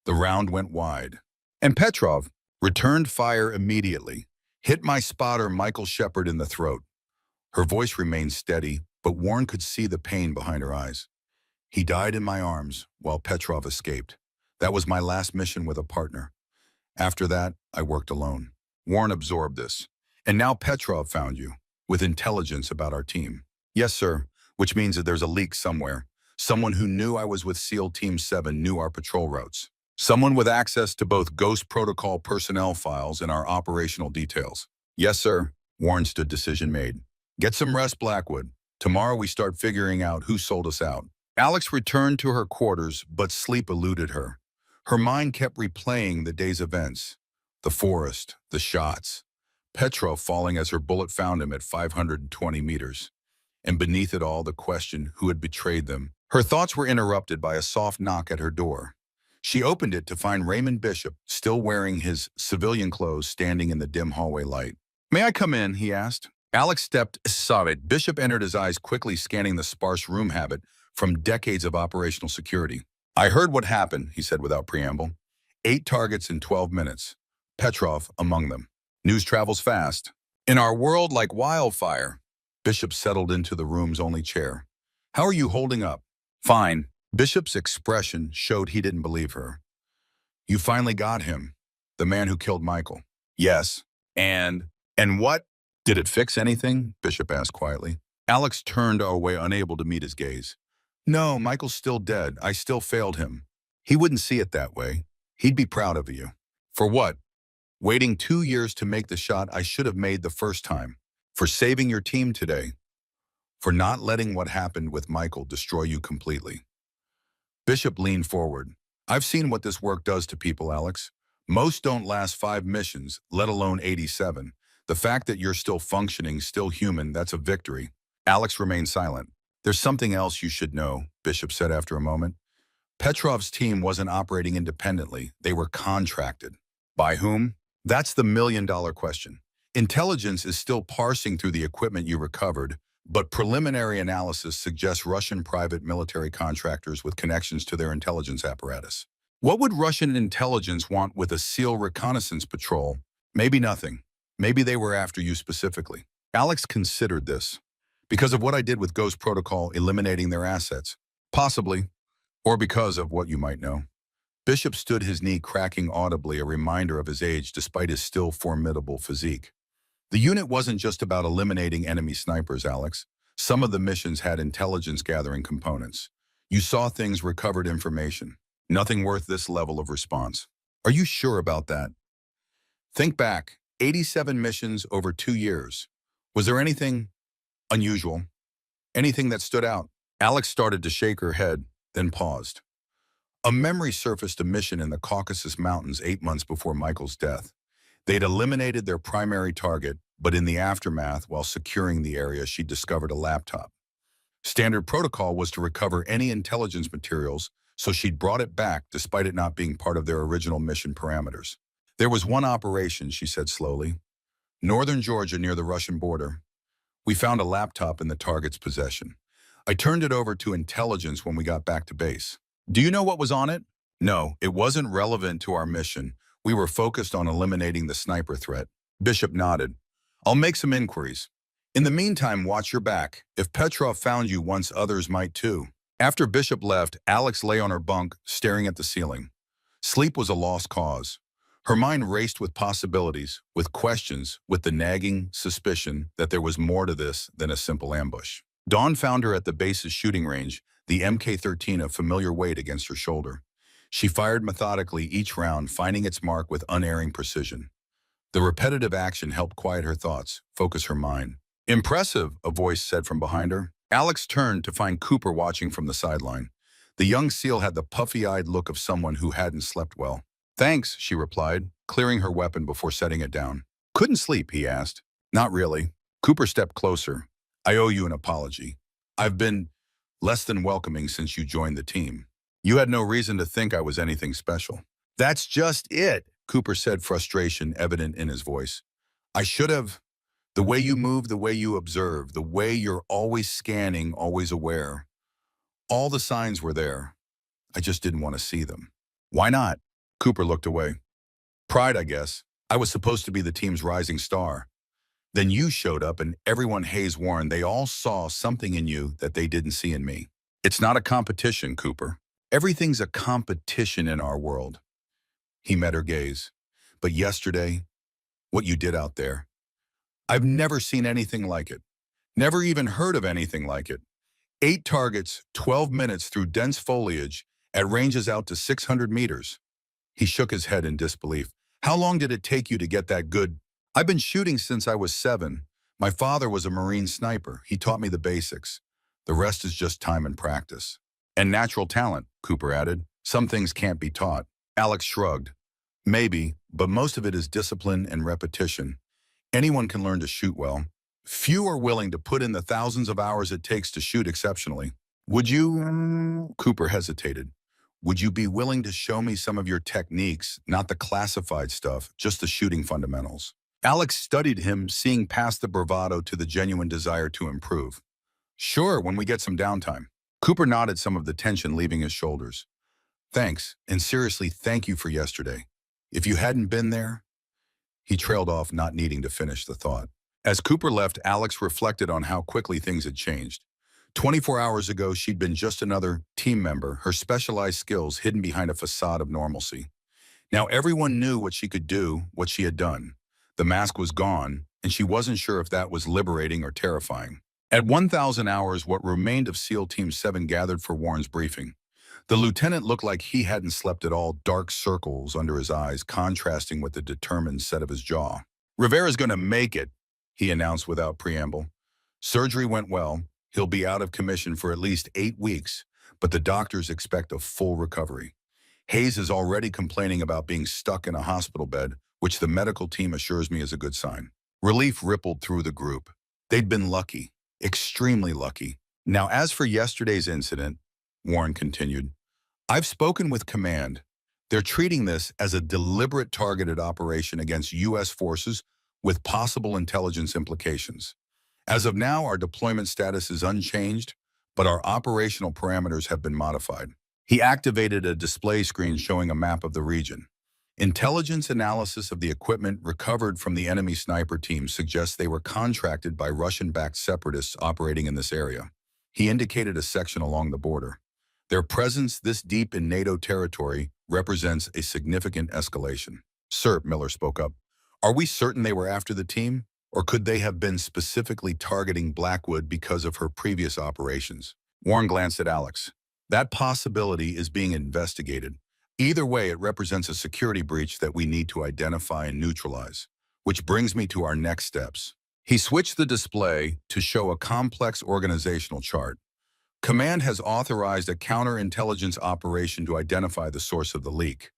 The round went wide. And Petrov returned fire immediately, hit my spotter Michael Shepard in the throat. Her voice remained steady, but Warren could see the pain behind her eyes. He died in my arms while Petrov escaped. That was my last mission with a partner. After that, I worked alone. Warren absorbed this. And now Petrov found you, with intelligence about our team. Yes, sir, which means that there's a leak somewhere. Someone who knew I was with SEAL Team 7 knew our patrol routes. Someone with access to both Ghost Protocol personnel files and our operational details. Yes, sir. Warren stood, decision made. Get some rest, Blackwood. Tomorrow we start figuring out who sold us out. Alex returned to her quarters, but sleep eluded her. Her mind kept replaying the day's events. The forest, the shots. Petrov falling as her bullet found him at 520 meters. And beneath it all, the question, who had betrayed them? Her thoughts were interrupted by a soft knock at her door. She opened it to find Raymond Bishop, still wearing his civilian clothes, standing in the dim hallway light. May I come in? He asked. Alex stepped aside. Bishop entered, his eyes quickly scanning the sparse room habit from decades of operational security. I heard what happened, he said without preamble. 8 targets in 12 minutes. Petrov among them. News travels fast. In our world like wildfire. Bishop settled into the room's only chair. How are you holding up? Fine. Bishop's expression showed he didn't believe her. You finally got him. The man who killed Michael. Yes. And what? Did it fix anything? Bishop asked quietly. Alex turned away, unable to meet his gaze. No, Michael's still dead. I still failed him. He wouldn't see it that way. He'd be proud of you. For what? Waiting 2 years to make the shot I should have made the first time. For saving your team today. For not letting what happened with Michael destroy you completely. Bishop leaned forward. I've seen what this work does to people, Alex. Most don't last 5 missions, let alone 87. The fact that you're still functioning, still human, that's a victory. Alex remained silent. There's something else you should know, Bishop said after a moment. Petrov's team wasn't operating independently. They were contracted. By whom? That's the million-dollar question. Intelligence is still parsing through the equipment you recovered, but preliminary analysis suggests Russian private military contractors with connections to their intelligence apparatus. What would Russian intelligence want with a SEAL reconnaissance patrol? Maybe nothing. Maybe they were after you specifically. Alex considered this. Because of what I did with Ghost Protocol eliminating their assets. Possibly. Or because of what you might know. Bishop stood, his knee cracking audibly, a reminder of his age despite his still formidable physique. The unit wasn't just about eliminating enemy snipers, Alex. Some of the missions had intelligence-gathering components. You saw things, recovered information. Nothing worth this level of response. Are you sure about that? Think back. 87 missions over 2 years. Was there anything unusual? Anything that stood out? Alex started to shake her head, then paused. A memory surfaced, a mission in the Caucasus Mountains 8 months before Michael's death. They'd eliminated their primary target, but in the aftermath, while securing the area, she discovered a laptop. Standard protocol was to recover any intelligence materials, so she'd brought it back despite it not being part of their original mission parameters. There was one operation, she said slowly. Northern Georgia near the Russian border. We found a laptop in the target's possession. I turned it over to intelligence when we got back to base. Do you know what was on it? No, it wasn't relevant to our mission. We were focused on eliminating the sniper threat. Bishop nodded. I'll make some inquiries. In the meantime, watch your back. If Petrov found you once, others might too. After Bishop left, Alex lay on her bunk, staring at the ceiling. Sleep was a lost cause. Her mind raced with possibilities, with questions, with the nagging suspicion that there was more to this than a simple ambush. Dawn found her at the base's shooting range, the MK-13 a familiar weight against her shoulder. She fired methodically each round, finding its mark with unerring precision. The repetitive action helped quiet her thoughts, focus her mind. Impressive, a voice said from behind her. Alex turned to find Cooper watching from the sideline. The young SEAL had the puffy-eyed look of someone who hadn't slept well. Thanks, she replied, clearing her weapon before setting it down. Couldn't sleep, he asked. Not really. Cooper stepped closer. I owe you an apology. I've been less than welcoming since you joined the team. You had no reason to think I was anything special. That's just it, Cooper said, frustration evident in his voice. I should have. The way you move, the way you observe, the way you're always scanning, always aware. All the signs were there. I just didn't want to see them. Why not? Cooper looked away. Pride, I guess. I was supposed to be the team's rising star. Then you showed up and everyone Hayes warned they all saw something in you that they didn't see in me. It's not a competition, Cooper. Everything's a competition in our world. He met her gaze. But yesterday, what you did out there, I've never seen anything like it. Never even heard of anything like it. 8 targets, 12 minutes through dense foliage at ranges out to 600 meters. He shook his head in disbelief. How long did it take you to get that good? I've been shooting since I was 7. My father was a Marine sniper. He taught me the basics. The rest is just time and practice. And natural talent, Cooper added. Some things can't be taught. Alex shrugged. Maybe, but most of it is discipline and repetition. Anyone can learn to shoot well. Few are willing to put in the thousands of hours it takes to shoot exceptionally. Would you? Cooper hesitated. Would you be willing to show me some of your techniques, not the classified stuff, just the shooting fundamentals? Alex studied him, seeing past the bravado to the genuine desire to improve. Sure, when we get some downtime. Cooper nodded, some of the tension leaving his shoulders. Thanks, and seriously, thank you for yesterday. If you hadn't been there. He trailed off, not needing to finish the thought. As Cooper left, Alex reflected on how quickly things had changed. 24 hours ago, she'd been just another team member, her specialized skills hidden behind a facade of normalcy. Now everyone knew what she could do, what she had done. The mask was gone, and she wasn't sure if that was liberating or terrifying. At 1,000 hours, what remained of SEAL Team 7 gathered for Warren's briefing. The lieutenant looked like he hadn't slept at all, dark circles under his eyes, contrasting with the determined set of his jaw. Rivera's going to make it, he announced without preamble. Surgery went well. He'll be out of commission for at least 8 weeks, but the doctors expect a full recovery. Hayes is already complaining about being stuck in a hospital bed, which the medical team assures me is a good sign. Relief rippled through the group. They'd been lucky, extremely lucky. Now, as for yesterday's incident, Warren continued, I've spoken with command. They're treating this as a deliberate targeted operation against U.S. forces with possible intelligence implications. As of now, our deployment status is unchanged, but our operational parameters have been modified. He activated a display screen showing a map of the region. Intelligence analysis of the equipment recovered from the enemy sniper team suggests they were contracted by Russian-backed separatists operating in this area. He indicated a section along the border. Their presence this deep in NATO territory represents a significant escalation. Sir, Miller spoke up. Are we certain they were after the team? Or could they have been specifically targeting Blackwood because of her previous operations? Warren glanced at Alex. That possibility is being investigated. Either way, it represents a security breach that we need to identify and neutralize. Which brings me to our next steps. He switched the display to show a complex organizational chart. Command has authorized a counterintelligence operation to identify the source of the leak.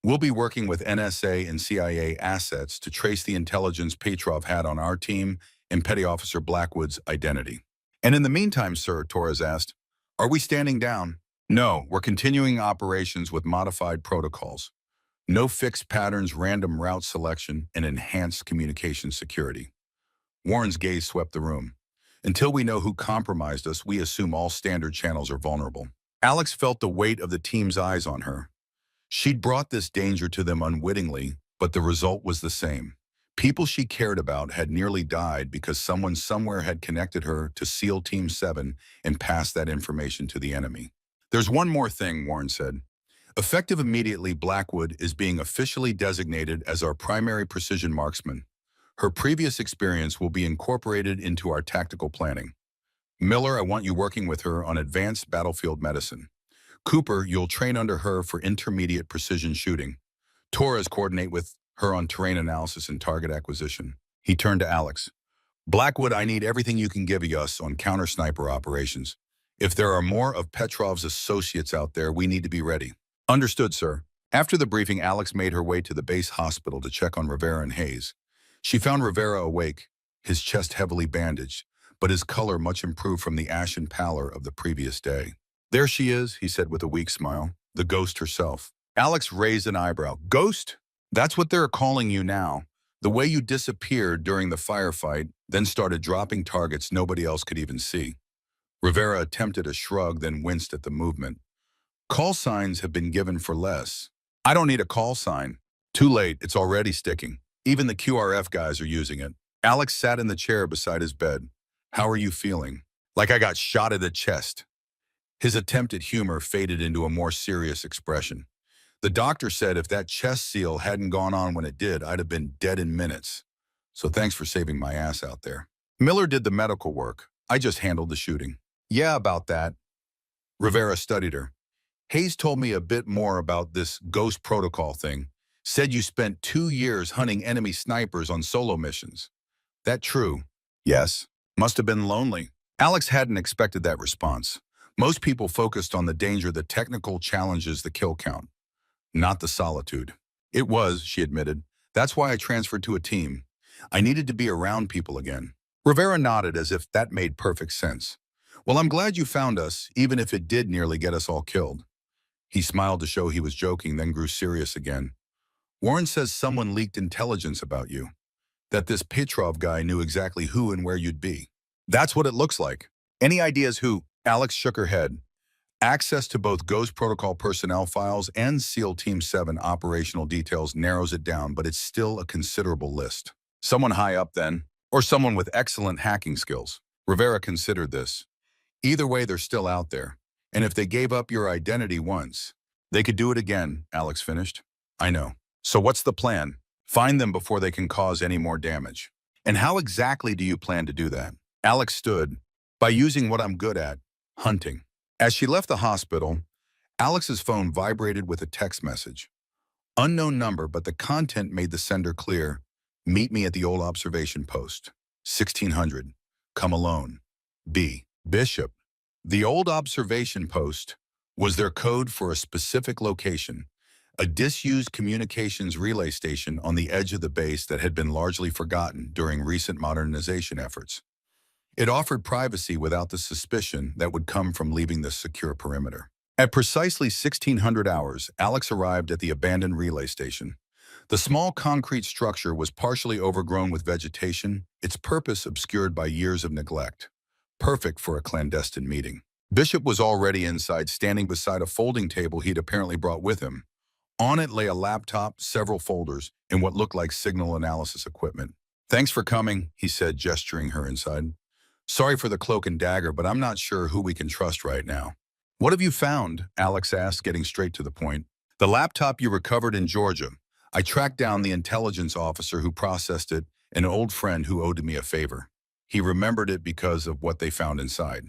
We'll be working with NSA and CIA assets to trace the intelligence Petrov had on our team and Petty Officer Blackwood's identity. And in the meantime, sir, Torres asked, are we standing down? No, we're continuing operations with modified protocols. No fixed patterns, random route selection, and enhanced communication security. Warren's gaze swept the room. Until we know who compromised us, we assume all standard channels are vulnerable. Alex felt the weight of the team's eyes on her. She'd brought this danger to them unwittingly, but the result was the same. People she cared about had nearly died because someone somewhere had connected her to SEAL Team 7 and passed that information to the enemy. There's one more thing, Warren said. Effective immediately, Blackwood is being officially designated as our primary precision marksman. Her previous experience will be incorporated into our tactical planning. Miller, I want you working with her on advanced battlefield medicine. Cooper, you'll train under her for intermediate precision shooting. Torres, coordinate with her on terrain analysis and target acquisition. He turned to Alex. Blackwood, I need everything you can give us on counter-sniper operations. If there are more of Petrov's associates out there, we need to be ready. Understood, sir. After the briefing, Alex made her way to the base hospital to check on Rivera and Hayes. She found Rivera awake, his chest heavily bandaged, but his color much improved from the ashen pallor of the previous day. There she is, he said with a weak smile, the ghost herself. Alex raised an eyebrow. Ghost? That's what they're calling you now. The way you disappeared during the firefight, then started dropping targets nobody else could even see. Rivera attempted a shrug, then winced at the movement. Call signs have been given for less. I don't need a call sign. Too late, it's already sticking. Even the QRF guys are using it. Alex sat in the chair beside his bed. How are you feeling? Like I got shot at the chest. His attempt at humor faded into a more serious expression. The doctor said if that chest seal hadn't gone on when it did, I'd have been dead in minutes. So thanks for saving my ass out there. Miller did the medical work. I just handled the shooting. Yeah, about that. Rivera studied her. Hayes told me a bit more about this ghost protocol thing. Said you spent 2 years hunting enemy snipers on solo missions. That true? Yes. Must have been lonely. Alex hadn't expected that response. Most people focused on the danger, the technical challenges, the kill count. Not the solitude. It was, she admitted. That's why I transferred to a team. I needed to be around people again. Rivera nodded as if that made perfect sense. Well, I'm glad you found us, even if it did nearly get us all killed. He smiled to show he was joking, then grew serious again. Warren says someone leaked intelligence about you. That this Petrov guy knew exactly who and where you'd be. That's what it looks like. Any ideas who? Alex shook her head. Access to both Ghost Protocol personnel files and SEAL Team 7 operational details narrows it down, but it's still a considerable list. Someone high up then, or someone with excellent hacking skills. Rivera considered this. Either way, they're still out there. And if they gave up your identity once, they could do it again, Alex finished. I know. So what's the plan? Find them before they can cause any more damage. And how exactly do you plan to do that? Alex stood. By using what I'm good at, hunting. As she left the hospital, Alex's phone vibrated with a text message. Unknown number, but the content made the sender clear. Meet me at the old observation post. 1600. Come alone. B. Bishop. The old observation post was their code for a specific location, a disused communications relay station on the edge of the base that had been largely forgotten during recent modernization efforts. It offered privacy without the suspicion that would come from leaving the secure perimeter. At precisely 1600 hours, Alex arrived at the abandoned relay station. The small concrete structure was partially overgrown with vegetation, its purpose obscured by years of neglect. Perfect for a clandestine meeting. Bishop was already inside, standing beside a folding table he'd apparently brought with him. On it lay a laptop, several folders, and what looked like signal analysis equipment. Thanks for coming, he said, gesturing her inside. Sorry for the cloak and dagger, but I'm not sure who we can trust right now. What have you found? Alex asked, getting straight to the point. The laptop you recovered in Georgia. I tracked down the intelligence officer who processed it, an old friend who owed me a favor. He remembered it because of what they found inside.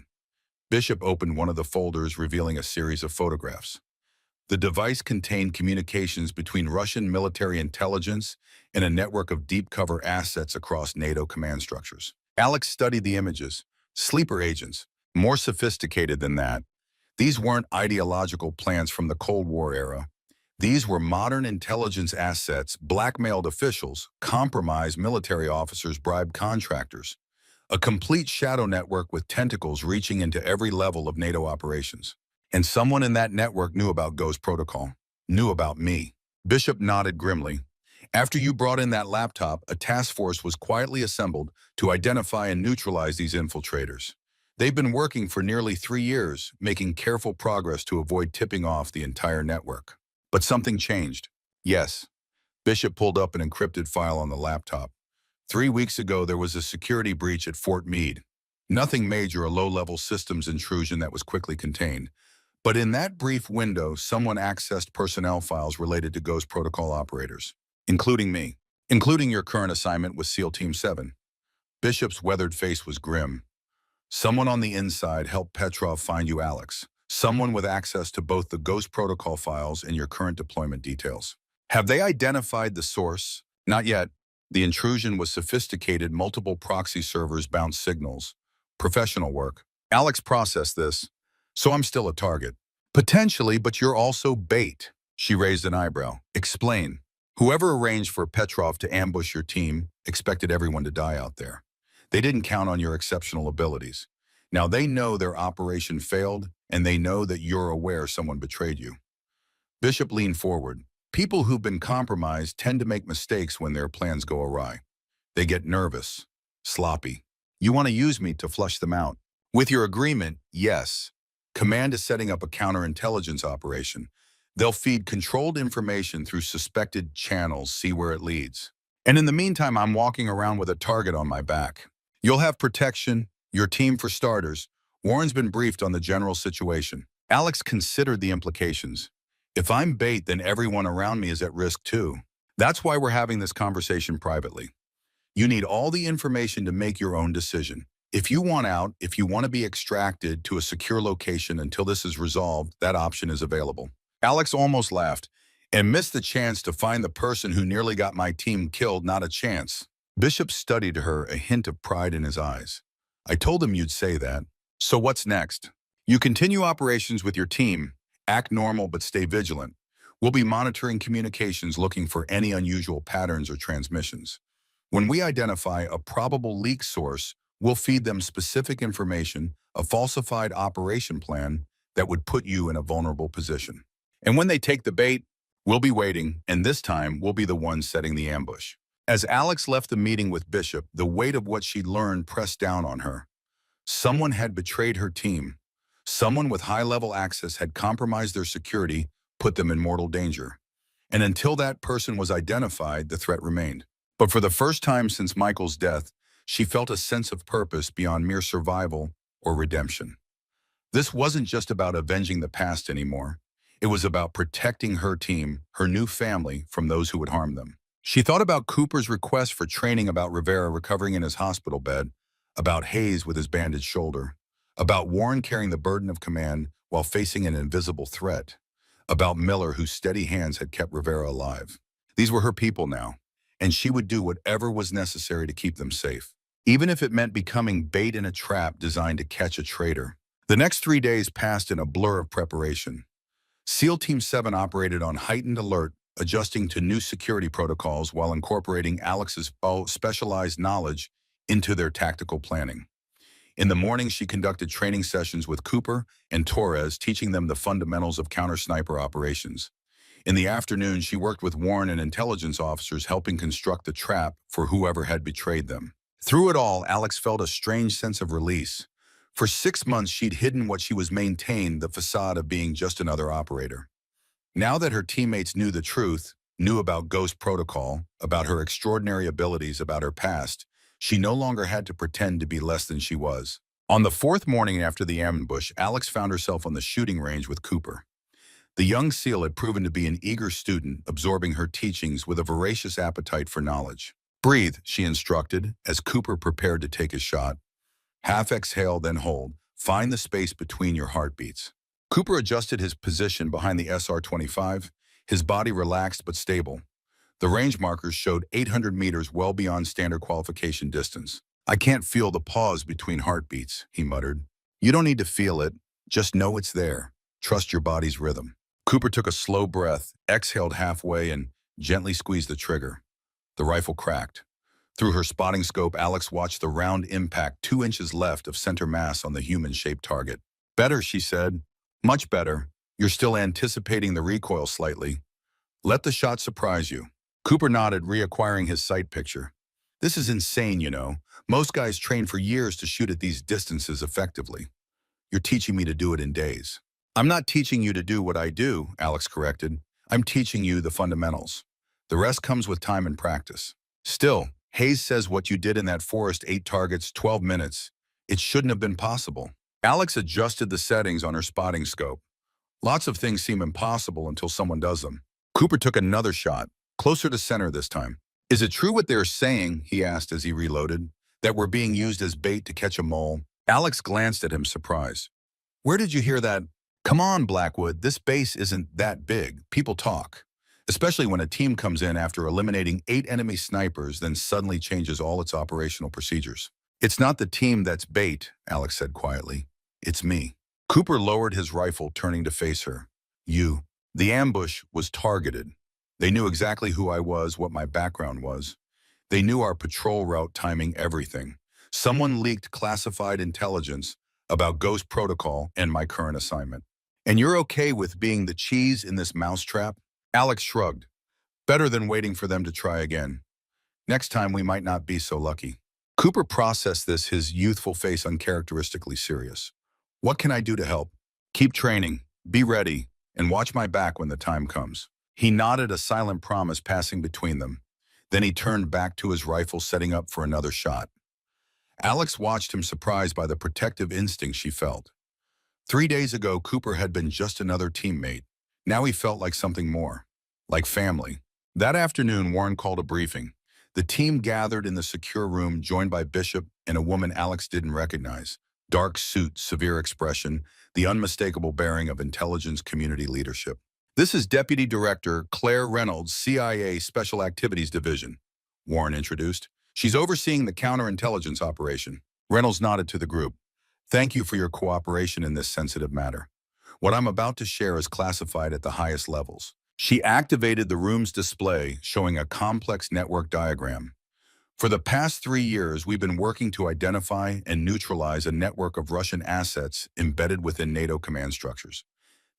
Bishop opened one of the folders, revealing a series of photographs. The device contained communications between Russian military intelligence and a network of deep cover assets across NATO command structures. Alex studied the images. Sleeper agents, more sophisticated than that. These weren't ideological plans from the Cold War era. These were modern intelligence assets, blackmailed officials, compromised military officers, bribed contractors. A complete shadow network with tentacles reaching into every level of NATO operations. And someone in that network knew about Ghost Protocol, knew about me. Bishop nodded grimly. After you brought in that laptop, a task force was quietly assembled to identify and neutralize these infiltrators. They've been working for nearly 3 years, making careful progress to avoid tipping off the entire network. But something changed. Yes. Bishop pulled up an encrypted file on the laptop. 3 weeks ago, there was a security breach at Fort Meade. Nothing major, a low-level systems intrusion that was quickly contained. But in that brief window, someone accessed personnel files related to Ghost Protocol operators, including me, including your current assignment with SEAL Team 7. Bishop's weathered face was grim. Someone on the inside helped Petrov find you, Alex. Someone with access to both the Ghost Protocol files and your current deployment details. Have they identified the source? Not yet. The intrusion was sophisticated, multiple proxy servers bounced signals. Professional work. Alex processed this. So I'm still a target. Potentially, but you're also bait. She raised an eyebrow. Explain. Whoever arranged for Petrov to ambush your team expected everyone to die out there. They didn't count on your exceptional abilities. Now they know their operation failed, and they know that you're aware someone betrayed you. Bishop leaned forward. People who've been compromised tend to make mistakes when their plans go awry. They get nervous, sloppy. You want to use me to flush them out. With your agreement, yes. Command is setting up a counterintelligence operation. They'll feed controlled information through suspected channels, see where it leads. And in the meantime, I'm walking around with a target on my back. You'll have protection, your team for starters. Warren's been briefed on the general situation. Alex considered the implications. If I'm bait, then everyone around me is at risk too. That's why we're having this conversation privately. You need all the information to make your own decision. If you want out, if you want to be extracted to a secure location until this is resolved, that option is available. Alex almost laughed and missed the chance to find the person who nearly got my team killed. Not a chance. Bishop studied her, a hint of pride in his eyes. I told him you'd say that. So what's next? You continue operations with your team. Act normal but stay vigilant. We'll be monitoring communications, looking for any unusual patterns or transmissions. When we identify a probable leak source, we'll feed them specific information, a falsified operation plan that would put you in a vulnerable position. And when they take the bait, we'll be waiting, and this time we'll be the ones setting the ambush. As Alex left the meeting with Bishop, the weight of what she'd learned pressed down on her. Someone had betrayed her team. Someone with high-level access had compromised their security, put them in mortal danger. And until that person was identified, the threat remained. But for the first time since Michael's death, she felt a sense of purpose beyond mere survival or redemption. This wasn't just about avenging the past anymore. It was about protecting her team, her new family, from those who would harm them. She thought about Cooper's request for training, about Rivera recovering in his hospital bed, about Hayes with his bandaged shoulder, about Warren carrying the burden of command while facing an invisible threat, about Miller, whose steady hands had kept Rivera alive. These were her people now, and she would do whatever was necessary to keep them safe, even if it meant becoming bait in a trap designed to catch a traitor. The next 3 days passed in a blur of preparation. SEAL Team 7 operated on heightened alert, adjusting to new security protocols while incorporating Alex's specialized knowledge into their tactical planning. In the morning, she conducted training sessions with Cooper and Torres, teaching them the fundamentals of counter-sniper operations. In the afternoon, she worked with Warren and intelligence officers, helping construct the trap for whoever had betrayed them. Through it all, Alex felt a strange sense of release. For 6 months, she'd hidden what she was, maintained the facade of being just another operator. Now that her teammates knew the truth, knew about Ghost Protocol, about her extraordinary abilities, about her past, she no longer had to pretend to be less than she was. On the 4th morning after the ambush, Alex found herself on the shooting range with Cooper. The young SEAL had proven to be an eager student, absorbing her teachings with a voracious appetite for knowledge. Breathe, she instructed, as Cooper prepared to take his shot. Half exhale, then hold. Find the space between your heartbeats. Cooper adjusted his position behind the SR-25, his body relaxed but stable. The range markers showed 800 meters, well beyond standard qualification distance. I can't feel the pause between heartbeats, he muttered. You don't need to feel it, just know it's there. Trust your body's rhythm. Cooper took a slow breath, exhaled halfway, and gently squeezed the trigger. The rifle cracked. Through her spotting scope, Alex watched the round impact 2 inches left of center mass on the human-shaped target. Better, she said. Much better. You're still anticipating the recoil slightly. Let the shot surprise you. Cooper nodded, reacquiring his sight picture. This is insane, you know. Most guys train for years to shoot at these distances effectively. You're teaching me to do it in days. I'm not teaching you to do what I do, Alex corrected. I'm teaching you the fundamentals. The rest comes with time and practice. Still, Hayes says what you did in that forest, 8 targets, 12 minutes. It shouldn't have been possible. Alex adjusted the settings on her spotting scope. Lots of things seem impossible until someone does them. Cooper took another shot, closer to center this time. Is it true what they're saying, he asked as he reloaded, that we're being used as bait to catch a mole? Alex glanced at him, surprised. Where did you hear that? Come on, Blackwood, this base isn't that big. People talk. especially when a team comes in after eliminating 8 enemy snipers, then suddenly changes all its operational procedures. It's not the team that's bait, Alex said quietly. It's me. Cooper lowered his rifle, turning to face her. You. The ambush was targeted. They knew exactly who I was, what my background was. They knew our patrol route, timing, everything. Someone leaked classified intelligence about Ghost Protocol and my current assignment. And you're okay with being the cheese in this mousetrap? Alex shrugged. Better than waiting for them to try again. Next time we might not be so lucky. Cooper processed this, his youthful face uncharacteristically serious. What can I do to help? Keep training, be ready, and watch my back when the time comes. He nodded, a silent promise passing between them. Then he turned back to his rifle, setting up for another shot. Alex watched him, surprised by the protective instinct she felt. 3 days ago, Cooper had been just another teammate. Now he felt like something more, like family. That afternoon, Warren called a briefing. The team gathered in the secure room, joined by Bishop and a woman Alex didn't recognize. Dark suit, severe expression, the unmistakable bearing of intelligence community leadership. This is Deputy Director Claire Reynolds, CIA Special Activities Division, Warren introduced. She's overseeing the counterintelligence operation. Reynolds nodded to the group. Thank you for your cooperation in this sensitive matter. What I'm about to share is classified at the highest levels. She activated the room's display, showing a complex network diagram. For the past 3 years, we've been working to identify and neutralize a network of Russian assets embedded within NATO command structures.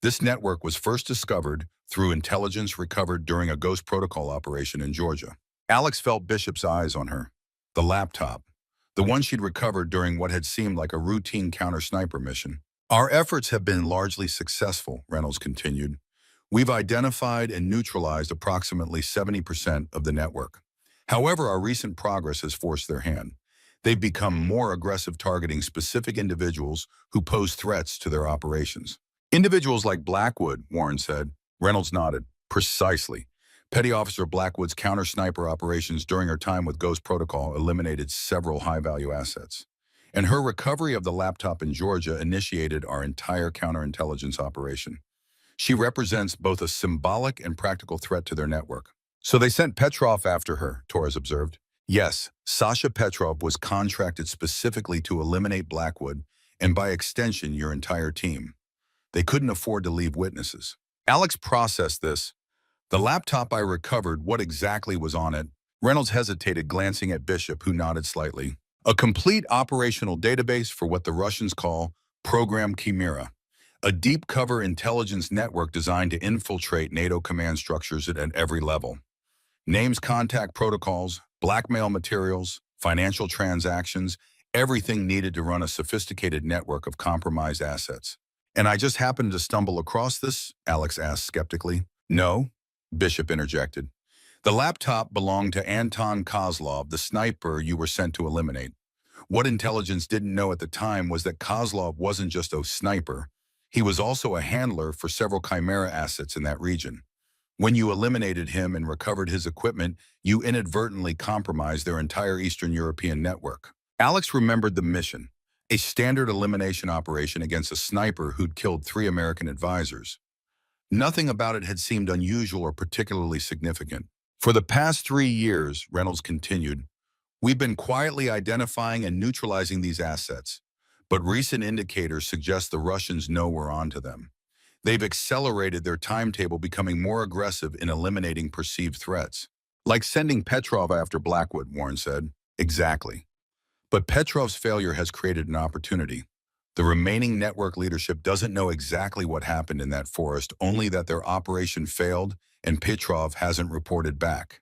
This network was first discovered through intelligence recovered during a Ghost Protocol operation in Georgia. Alex felt Bishop's eyes on her. The laptop, the one she'd recovered during what had seemed like a routine counter-sniper mission. Our efforts have been largely successful, Reynolds continued. We've identified and neutralized approximately 70% of the network. However, our recent progress has forced their hand. They've become more aggressive, targeting specific individuals who pose threats to their operations. Individuals like Blackwood, Warren said. Reynolds nodded. Precisely. Petty Officer Blackwood's counter-sniper operations during her time with Ghost Protocol eliminated several high-value assets. And her recovery of the laptop in Georgia initiated our entire counterintelligence operation. She represents both a symbolic and practical threat to their network. So they sent Petrov after her, Torres observed. Yes, Sasha Petrov was contracted specifically to eliminate Blackwood, and by extension, your entire team. They couldn't afford to leave witnesses. Alex processed this. The laptop I recovered, what exactly was on it? Reynolds hesitated, glancing at Bishop, who nodded slightly. A complete operational database for what the Russians call Program Chimera, a deep cover intelligence network designed to infiltrate NATO command structures at every level. Names, contact protocols, blackmail materials, financial transactions, everything needed to run a sophisticated network of compromised assets. And I just happened to stumble across this? Alex asked skeptically. No, Bishop interjected. The laptop belonged to Anton Kozlov, the sniper you were sent to eliminate. What intelligence didn't know at the time was that Kozlov wasn't just a sniper. He was also a handler for several Chimera assets in that region. When you eliminated him and recovered his equipment, you inadvertently compromised their entire Eastern European network. Alex remembered the mission, a standard elimination operation against a sniper who'd killed 3 American advisors. Nothing about it had seemed unusual or particularly significant. For the past 3 years, Reynolds continued, we've been quietly identifying and neutralizing these assets, but recent indicators suggest the Russians know we're onto them. They've accelerated their timetable, becoming more aggressive in eliminating perceived threats. Like sending Petrov after Blackwood, Warren said. Exactly. But Petrov's failure has created an opportunity. The remaining network leadership doesn't know exactly what happened in that forest, only that their operation failed and Petrov hasn't reported back.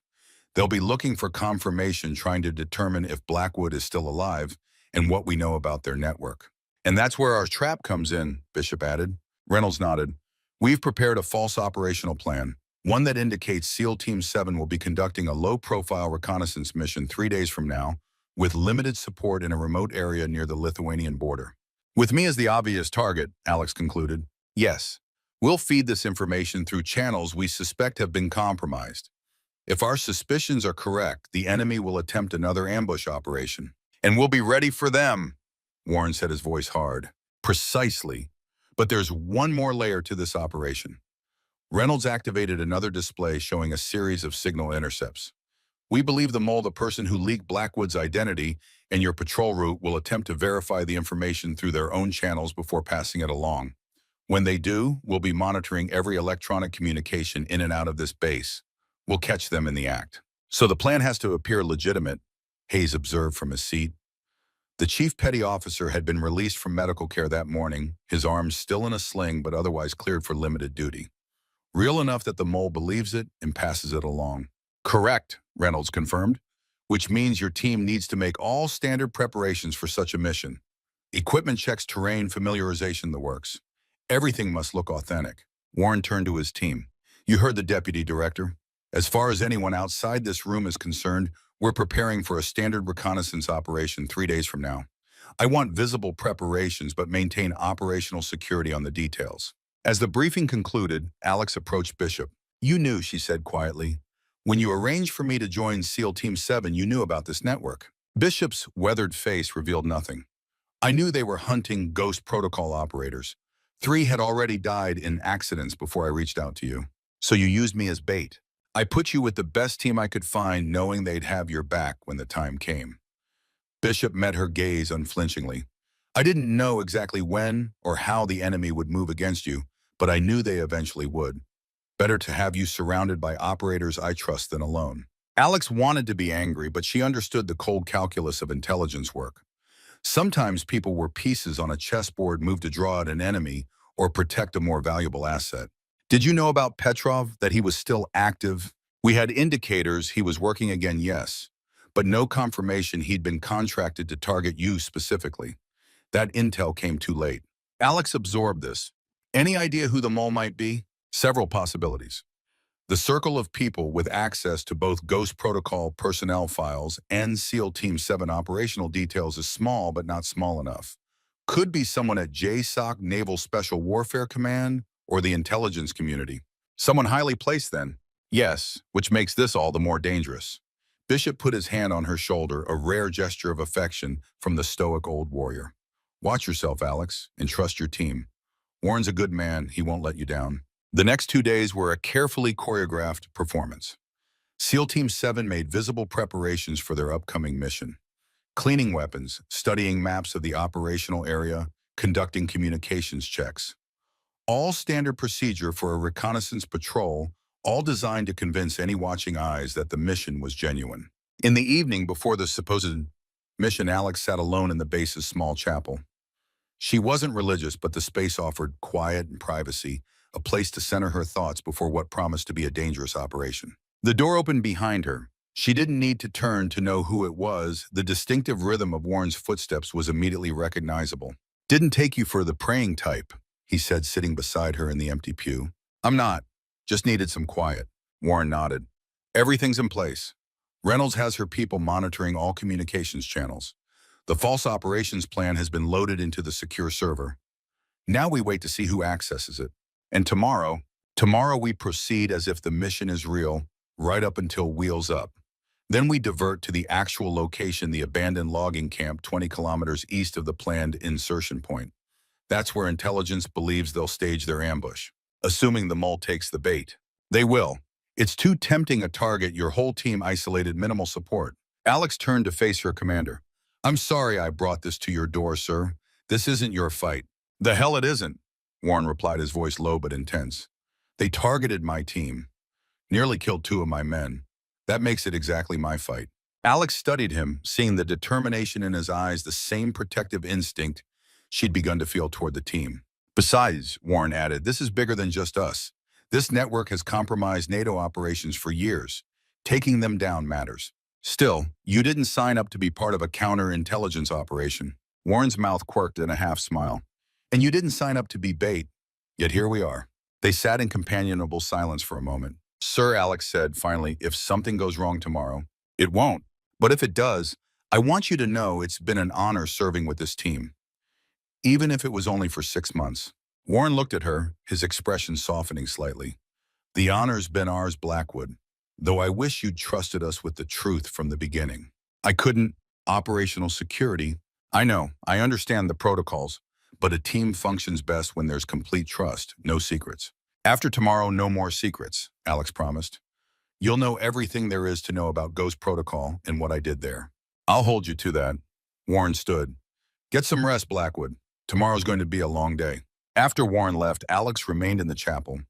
They'll be looking for confirmation, trying to determine if Blackwood is still alive and what we know about their network. And that's where our trap comes in, Bishop added. Reynolds nodded. We've prepared a false operational plan, one that indicates SEAL Team 7 will be conducting a low-profile reconnaissance mission 3 days from now, with limited support in a remote area near the Lithuanian border. With me as the obvious target, Alex concluded. Yes, we'll feed this information through channels we suspect have been compromised. If our suspicions are correct, the enemy will attempt another ambush operation. And we'll be ready for them, Warren said, his voice hard. Precisely. But there's one more layer to this operation. Reynolds activated another display showing a series of signal intercepts. We believe the mole, the person who leaked Blackwood's identity and your patrol route, will attempt to verify the information through their own channels before passing it along. When they do, we'll be monitoring every electronic communication in and out of this base. We'll catch them in the act. So the plan has to appear legitimate, Hayes observed from his seat. The chief petty officer had been released from medical care that morning, his arms still in a sling but otherwise cleared for limited duty. Real enough that the mole believes it and passes it along. Correct, Reynolds confirmed, which means your team needs to make all standard preparations for such a mission. Equipment checks, terrain, familiarization, the works. Everything must look authentic. Warren turned to his team. You heard the deputy director. As far as anyone outside this room is concerned, we're preparing for a standard reconnaissance operation 3 days from now. I want visible preparations but maintain operational security on the details. As the briefing concluded, Alex approached Bishop. You knew, she said quietly. When you arranged for me to join SEAL Team 7, you knew about this network. Bishop's weathered face revealed nothing. I knew they were hunting ghost protocol operators. 3 had already died in accidents before I reached out to you. So you used me as bait. I put you with the best team I could find, knowing they'd have your back when the time came. Bishop met her gaze unflinchingly. I didn't know exactly when or how the enemy would move against you, but I knew they eventually would. Better to have you surrounded by operators I trust than alone. Alex wanted to be angry, but she understood the cold calculus of intelligence work. Sometimes people were pieces on a chessboard moved to draw out an enemy or protect a more valuable asset. Did you know about Petrov, that he was still active? We had indicators he was working again, yes, but no confirmation he'd been contracted to target you specifically. That intel came too late. Alex absorbed this. Any idea who the mole might be? Several possibilities. The circle of people with access to both Ghost Protocol personnel files and SEAL Team 7 operational details is small but not small enough. Could be someone at JSOC, Naval Special Warfare Command, or the intelligence community. Someone highly placed then. Yes, which makes this all the more dangerous. Bishop put his hand on her shoulder, a rare gesture of affection from the stoic old warrior. Watch yourself, Alex, and trust your team. Warren's a good man, he won't let you down. The next 2 days were a carefully choreographed performance. SEAL Team 7 made visible preparations for their upcoming mission. Cleaning weapons, studying maps of the operational area, conducting communications checks. All standard procedure for a reconnaissance patrol, all designed to convince any watching eyes that the mission was genuine. In the evening before the supposed mission, Alex sat alone in the base's small chapel. She wasn't religious, but the space offered quiet and privacy, a place to center her thoughts before what promised to be a dangerous operation. The door opened behind her. She didn't need to turn to know who it was. The distinctive rhythm of Warren's footsteps was immediately recognizable. Didn't take you for the praying type, he said, sitting beside her in the empty pew. I'm not. Just needed some quiet. Warren nodded. Everything's in place. Reynolds has her people monitoring all communications channels. The false operations plan has been loaded into the secure server. Now we wait to see who accesses it. And tomorrow we proceed as if the mission is real, right up until wheels up. Then we divert to the actual location, the abandoned logging camp 20 kilometers east of the planned insertion point. That's where intelligence believes they'll stage their ambush, assuming the mole takes the bait. They will. It's too tempting a target, your whole team isolated, minimal support. Alex turned to face her commander. I'm sorry I brought this to your door, sir. This isn't your fight. The hell it isn't, Warren replied, his voice low but intense. They targeted my team. Nearly killed 2 of my men. That makes it exactly my fight. Alex studied him, seeing the determination in his eyes, the same protective instinct she'd begun to feel toward the team. Besides, Warren added, this is bigger than just us. This network has compromised NATO operations for years. Taking them down matters. Still, you didn't sign up to be part of a counterintelligence operation. Warren's mouth quirked in a half smile. And you didn't sign up to be bait. Yet here we are. They sat in companionable silence for a moment. Sir, Alex said finally, if something goes wrong tomorrow, it won't. But if it does, I want you to know it's been an honor serving with this team. Even if it was only for 6 months. Warren looked at her, his expression softening slightly. The honor's been ours, Blackwood, though I wish you'd trusted us with the truth from the beginning. I couldn't. Operational security. I know, I understand the protocols, but a team functions best when there's complete trust, no secrets. After tomorrow, no more secrets, Alex promised. You'll know everything there is to know about Ghost Protocol and what I did there. I'll hold you to that. Warren stood. Get some rest, Blackwood. Tomorrow's going to be a long day. After Warren left, Alex remained in the chapel,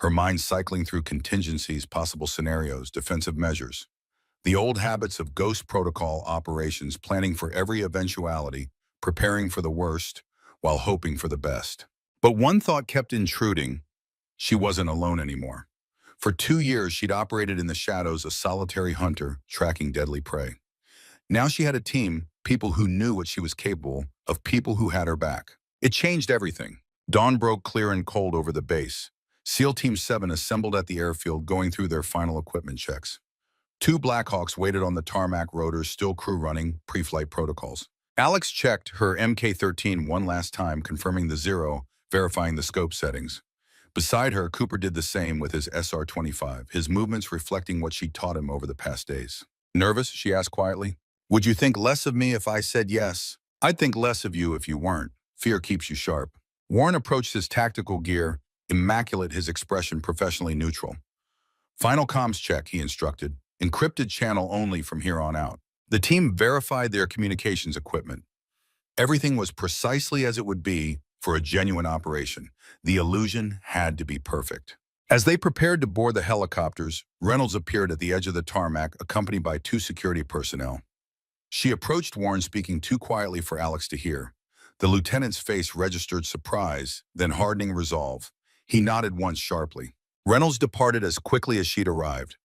her mind cycling through contingencies, possible scenarios, defensive measures. The old habits of Ghost Protocol operations, planning for every eventuality, preparing for the worst, while hoping for the best. But one thought kept intruding. She wasn't alone anymore. For 2 years, she'd operated in the shadows, a solitary hunter, tracking deadly prey. Now she had a team, people who knew what she was capable of, people who had her back. It changed everything. Dawn broke clear and cold over the base. SEAL Team 7 assembled at the airfield, going through their final equipment checks. 2 Blackhawks waited on the tarmac rotors, still crew running, pre-flight protocols. Alex checked her MK-13 one last time, confirming the 0, verifying the scope settings. Beside her, Cooper did the same with his SR-25, his movements reflecting what she'd taught him over the past days. Nervous? She asked quietly. Would you think less of me if I said yes? I'd think less of you if you weren't. Fear keeps you sharp. Warren approached his tactical gear, immaculate, his expression professionally neutral. Final comms check, he instructed. Encrypted channel only from here on out. The team verified their communications equipment. Everything was precisely as it would be for a genuine operation. The illusion had to be perfect. As they prepared to board the helicopters, Reynolds appeared at the edge of the tarmac, accompanied by 2 security personnel. She approached Warren, speaking too quietly for Alex to hear. The lieutenant's face registered surprise, then hardening resolve. He nodded once sharply. Reynolds departed as quickly as she'd arrived.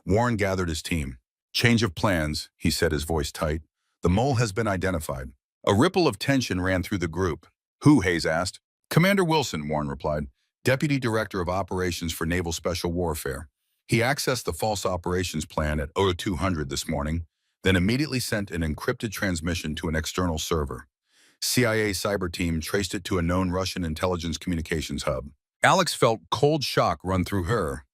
Warren gathered his team. Change of plans, he said, his voice tight. The mole has been identified. A ripple of tension ran through the group. Who? Hayes asked. Commander Wilson, Warren replied, Deputy Director of Operations for Naval Special Warfare. He accessed the false operations plan at 0200 this morning, then immediately sent an encrypted transmission to an external server. CIA cyber team traced it to a known Russian intelligence communications hub. Alex felt cold shock run through her.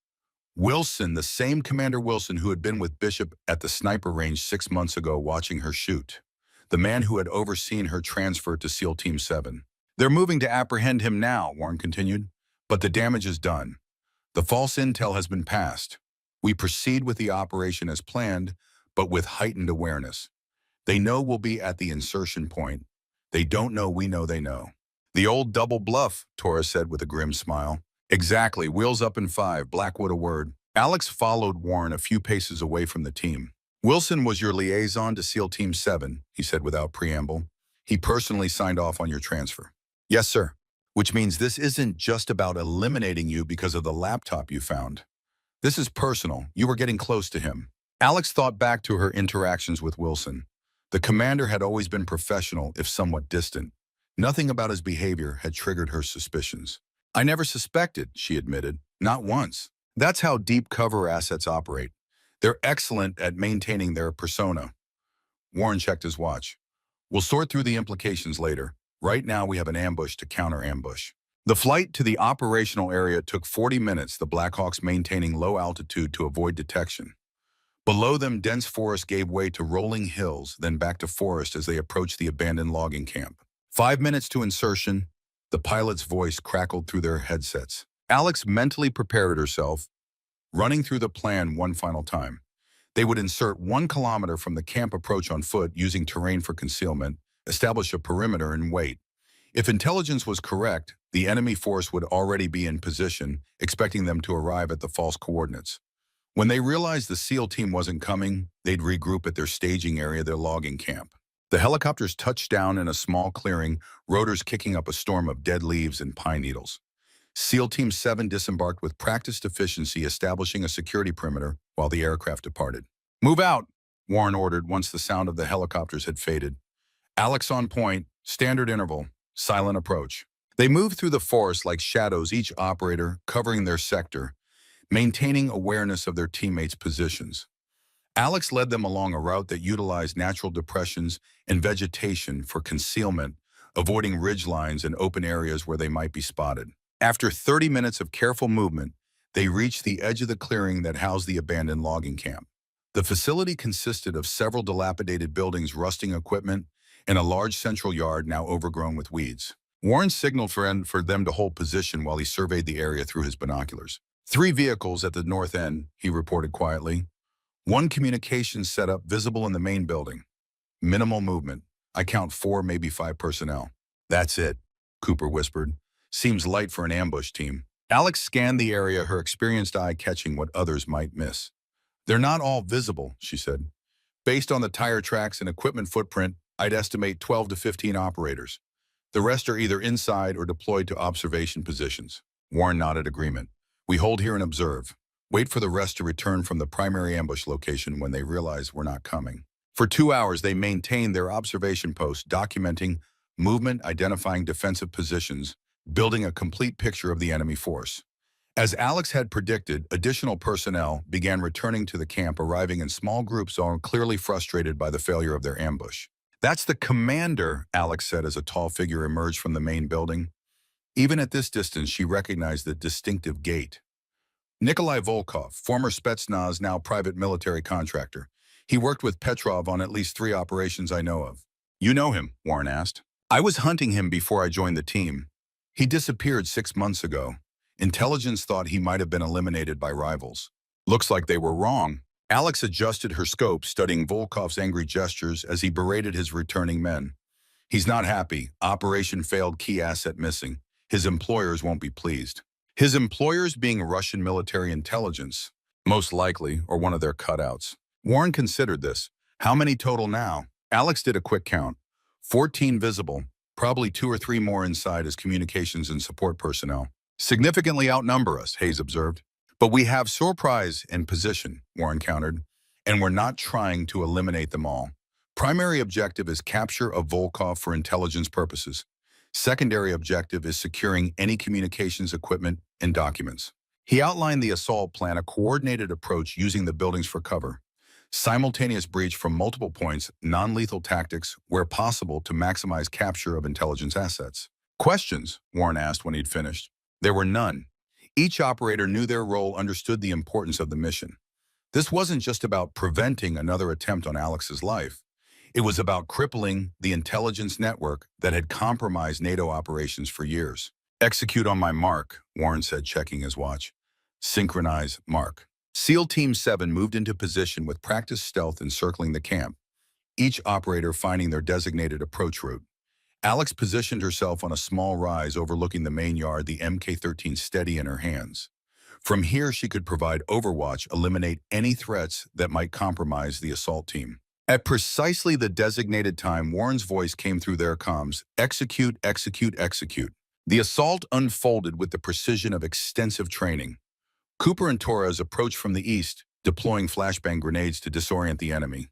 Wilson, the same Commander Wilson who had been with Bishop at the sniper range 6 months ago watching her shoot. The man who had overseen her transfer to SEAL Team 7. They're moving to apprehend him now, Warren continued. But the damage is done. The false intel has been passed. We proceed with the operation as planned, but with heightened awareness. They know we'll be at the insertion point. They don't know we know they know. The old double bluff, Torres said with a grim smile. Exactly, wheels up in 5, Blackwood a word. Alex followed Warren a few paces away from the team. Wilson was your liaison to SEAL Team 7, he said without preamble. He personally signed off on your transfer. Yes, sir. Which means this isn't just about eliminating you because of the laptop you found. This is personal. You were getting close to him. Alex thought back to her interactions with Wilson. The commander had always been professional, if somewhat distant. Nothing about his behavior had triggered her suspicions. I never suspected, she admitted. Not once. That's how deep cover assets operate. They're excellent at maintaining their persona. Warren checked his watch. We'll sort through the implications later. Right now we have an ambush to counter-ambush. The flight to the operational area took 40 minutes, the Blackhawks maintaining low altitude to avoid detection. Below them, dense forest gave way to rolling hills, then back to forest as they approached the abandoned logging camp. 5 minutes to insertion, the pilot's voice crackled through their headsets. Alex mentally prepared herself, running through the plan one final time. They would insert 1 kilometer from the camp, approach on foot, using terrain for concealment, establish a perimeter, and wait. If intelligence was correct, the enemy force would already be in position, expecting them to arrive at the false coordinates. When they realized the SEAL team wasn't coming, they'd regroup at their staging area, their logging camp. The helicopters touched down in a small clearing, rotors kicking up a storm of dead leaves and pine needles. SEAL Team 7 disembarked with practiced efficiency, establishing a security perimeter while the aircraft departed. Move out, Warren ordered once the sound of the helicopters had faded. Alex on point, standard interval, silent approach. They moved through the forest like shadows, each operator covering their sector, maintaining awareness of their teammates' positions. Alex led them along a route that utilized natural depressions and vegetation for concealment, avoiding ridgelines and open areas where they might be spotted. After 30 minutes of careful movement, they reached the edge of the clearing that housed the abandoned logging camp. The facility consisted of several dilapidated buildings, rusting equipment, and a large central yard now overgrown with weeds. Warren signaled for them to hold position while he surveyed the area through his binoculars. 3 vehicles at the north end, he reported quietly. 1 communications setup visible in the main building. Minimal movement. I count 4, maybe 5 personnel. That's it, Cooper whispered. Seems light for an ambush team. Alex scanned the area, her experienced eye catching what others might miss. They're not all visible, she said. Based on the tire tracks and equipment footprint, I'd estimate 12 to 15 operators. The rest are either inside or deployed to observation positions. Warren nodded agreement. We hold here and observe. Wait for the rest to return from the primary ambush location when they realize we're not coming. For 2 hours, they maintained their observation post, documenting movement, identifying defensive positions, building a complete picture of the enemy force. As Alex had predicted, additional personnel began returning to the camp, arriving in small groups, all clearly frustrated by the failure of their ambush. That's the commander, Alex said as a tall figure emerged from the main building. Even at this distance, she recognized the distinctive gait. Nikolai Volkov, former Spetsnaz, now private military contractor. He worked with Petrov on at least 3 operations I know of. You know him, Warren asked. I was hunting him before I joined the team. He disappeared 6 months ago. Intelligence thought he might have been eliminated by rivals. Looks like they were wrong. Alex adjusted her scope, studying Volkov's angry gestures as he berated his returning men. He's not happy. Operation failed, key asset missing. His employers won't be pleased. His employers being Russian military intelligence, most likely, or one of their cutouts. Warren considered this. How many total now? Alex did a quick count. 14 visible, probably 2 or 3 more inside as communications and support personnel. Significantly outnumber us, Hayes observed. But we have surprise in position, Warren countered, and we're not trying to eliminate them all. Primary objective is capture of Volkov for intelligence purposes. Secondary objective is securing any communications equipment and documents. He outlined the assault plan, a coordinated approach using the buildings for cover. Simultaneous breach from multiple points, non-lethal tactics where possible to maximize capture of intelligence assets. Questions? Warren asked when he'd finished. There were none. Each operator knew their role, understood the importance of the mission. This wasn't just about preventing another attempt on Alex's life. It was about crippling the intelligence network that had compromised NATO operations for years. Execute on my mark, Warren said, checking his watch. Synchronize mark. SEAL Team 7 moved into position with practiced stealth encircling the camp, each operator finding their designated approach route. Alex positioned herself on a small rise overlooking the main yard, the Mk-13 steady in her hands. From here, she could provide overwatch, eliminate any threats that might compromise the assault team. At precisely the designated time, Warren's voice came through their comms. Execute, execute, execute. The assault unfolded with the precision of extensive training. Cooper and Torres approached from the east, deploying flashbang grenades to disorient the enemy.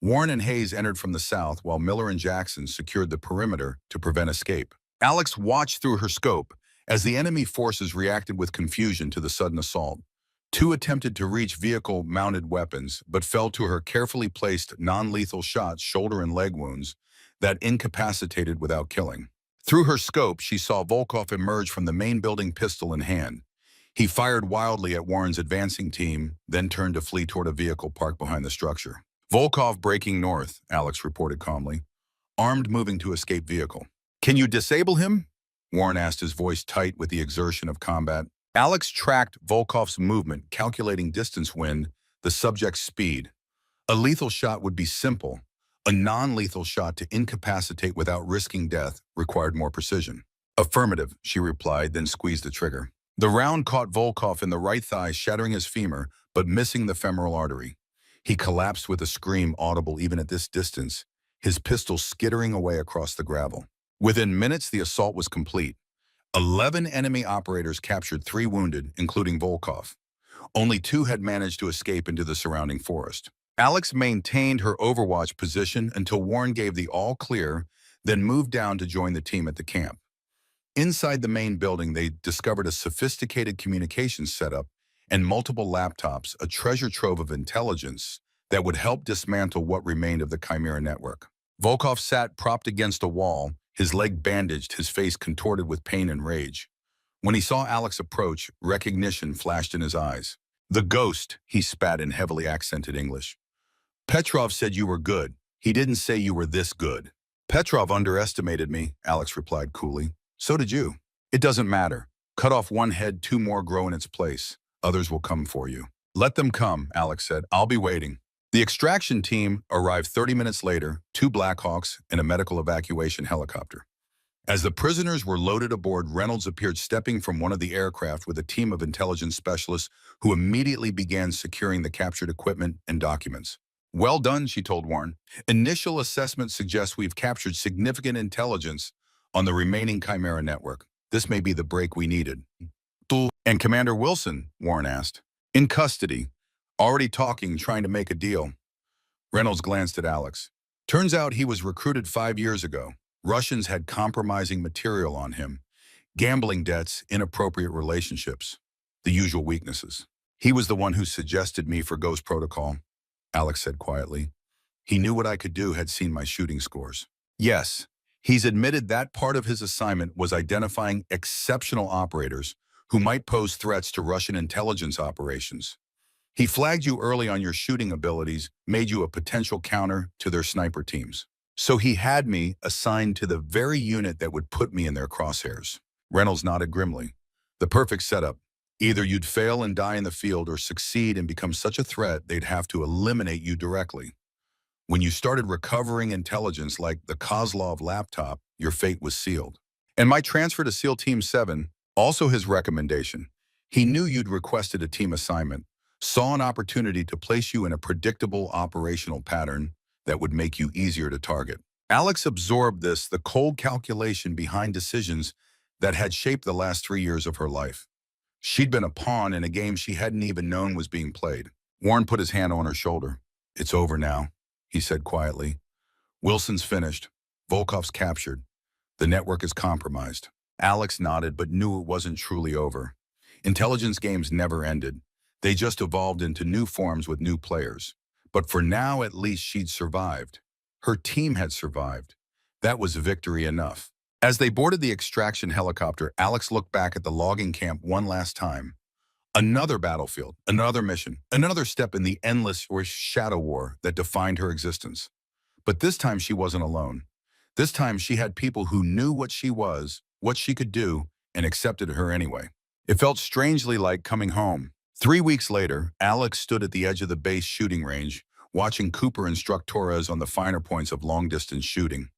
Warren and Hayes entered from the south, while Miller and Jackson secured the perimeter to prevent escape. Alex watched through her scope as the enemy forces reacted with confusion to the sudden assault. 2 attempted to reach vehicle-mounted weapons, but fell to her carefully placed non-lethal shots, shoulder and leg wounds, that incapacitated without killing. Through her scope, she saw Volkov emerge from the main building, pistol in hand. He fired wildly at Warren's advancing team, then turned to flee toward a vehicle parked behind the structure. Volkov breaking north, Alex reported calmly. Armed, moving to escape vehicle. Can you disable him? Warren asked, his voice tight with the exertion of combat. Alex tracked Volkov's movement, calculating distance, wind, the subject's speed. A lethal shot would be simple. A non-lethal shot to incapacitate without risking death required more precision. Affirmative, she replied, then squeezed the trigger. The round caught Volkov in the right thigh, shattering his femur, but missing the femoral artery. He collapsed with a scream audible even at this distance, his pistol skittering away across the gravel. Within minutes, the assault was complete. 11 enemy operators captured, 3 wounded, including Volkov. Only 2 had managed to escape into the surrounding forest. Alex maintained her overwatch position until Warren gave the all-clear, then moved down to join the team at the camp. Inside the main building, they discovered a sophisticated communications setup and multiple laptops, a treasure trove of intelligence that would help dismantle what remained of the Chimera network. Volkov sat propped against a wall, his leg bandaged, his face contorted with pain and rage. When he saw Alex approach, recognition flashed in his eyes. The ghost, he spat in heavily accented English. Petrov said you were good. He didn't say you were this good. Petrov underestimated me, Alex replied coolly. So did you. It doesn't matter. Cut off one head, two more grow in its place. Others will come for you. Let them come, Alex said. I'll be waiting. The extraction team arrived 30 minutes later, two Blackhawks and a medical evacuation helicopter. As the prisoners were loaded aboard, Reynolds appeared stepping from one of the aircraft with a team of intelligence specialists who immediately began securing the captured equipment and documents. Well done, she told Warren. Initial assessment suggests we've captured significant intelligence on the remaining Chimera network. This may be the break we needed. And Commander Wilson, Warren asked. In custody, already talking, trying to make a deal. Reynolds glanced at Alex. Turns out he was recruited 5 years ago. Russians had compromising material on him. Gambling debts, inappropriate relationships. The usual weaknesses. He was the one who suggested me for Ghost Protocol, Alex said quietly. He knew what I could do, had seen my shooting scores. Yes, he's admitted that part of his assignment was identifying exceptional operators who might pose threats to Russian intelligence operations. He flagged you early on your shooting abilities, made you a potential counter to their sniper teams. So he had me assigned to the very unit that would put me in their crosshairs. Reynolds nodded grimly. The perfect setup. Either you'd fail and die in the field or succeed and become such a threat they'd have to eliminate you directly. When you started recovering intelligence like the Kozlov laptop, your fate was sealed. And my transfer to SEAL Team 7, also his recommendation. He knew you'd requested a team assignment, saw an opportunity to place you in a predictable operational pattern that would make you easier to target. Alex absorbed this, the cold calculation behind decisions that had shaped the last 3 years of her life. She'd been a pawn in a game she hadn't even known was being played. Warren put his hand on her shoulder. It's over now, he said quietly. Wilson's finished. Volkov's captured. The network is compromised. Alex nodded but knew it wasn't truly over. Intelligence games never ended. They just evolved into new forms with new players. But for now, at least she'd survived. Her team had survived. That was victory enough. As they boarded the extraction helicopter, Alex looked back at the logging camp one last time. Another battlefield, another mission, another step in the endless shadow war that defined her existence. But this time she wasn't alone. This time she had people who knew what she was, what she could do, and accepted her anyway. It felt strangely like coming home. 3 weeks later, Alex stood at the edge of the base shooting range, watching Cooper instruct Torres on the finer points of long-distance shooting.